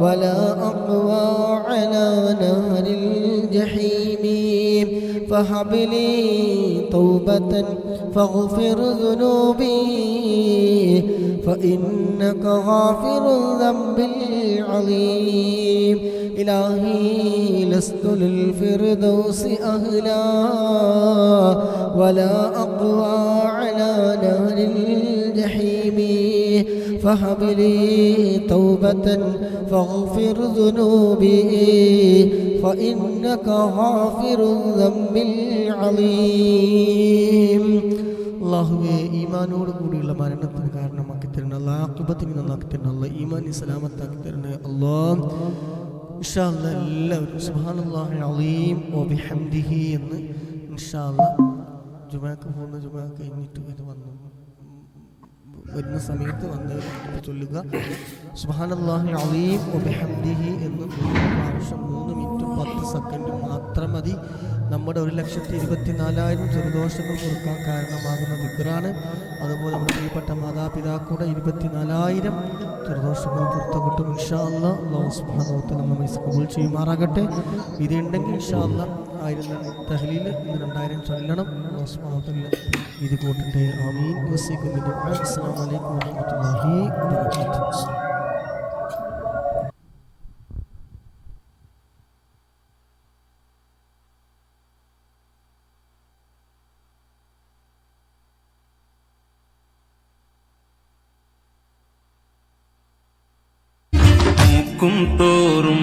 ولا أقوى على نار الجحيم فهب لي توبة فاغفر ذنوبي فإنك غافر الذنب العظيم. إلهي لست للفردوس أهلا ولا أقوى على نار الجحيم فهب لي توبة فاغفر ذنوبي فإنك غافر الذنب العظيم. അല്ലാഹുവേ ഈമാനോട് കൂടിയുള്ള മരണത്തിന് കാരണമാക്കി തരണേ അല്ലാഹ്. ആഖിബത്തിനെ നന്നാക്കി തരണേ അല്ലാഹ്. ഈമാനി സലാമത്താക്കി തരണേ അല്ലാഹ്. ഇൻഷാ അല്ലാഹ് എല്ലാവരും സുബ്ഹാനല്ലാഹിൽ അളീം വബിഹംദിഹി എന്ന് ഇൻഷാ അല്ലാഹ് ജുമാക്ക് പോകുന്ന ജുമാക്ക് കഴിഞ്ഞിട്ട് വരുന്ന സമയത്ത് വന്ന് ചൊല്ലുക. സുബ്ഹാനല്ലാഹിൽ അളീം വബിഹംദിഹി എന്ന് 3 മിനിറ്റും 10 സെക്കൻഡും മാത്രം മതി. നമ്മുടെ 1,24,000 ചെറുദോഷങ്ങൾ കൊടുക്കാൻ കാരണമാകുന്ന ദിക്റാണ്. അതുപോലെ നമ്മുടെ പ്രിയപ്പെട്ട മാതാപിതാക്കളുടെ 24,000 ചെറുദോഷങ്ങൾ പുറത്തു കിട്ടും ഇൻഷാ അല്ലാഹ്. അല്ലാഹു സുബ്ഹാനഹു വ തആല നമ്മെ കബൂൽ ചെയ്യുമാറാകട്ടെ. ഇതുണ്ടെങ്കിൽ ഇൻഷാ അല്ലാഹ് 1000 തഹ്ലീൽ 2000 ചൊല്ലണം. അല്ലാഹു സുബ്ഹാനഹു വ തആല ഇത് കൂട്ടട്ടെ. ആമീൻ. വസീകും ബിദുആ. അസ്സലാമു അലൈക്കും വറഹ്മത്തുള്ളാഹി വബറകാതുഹു. തോറും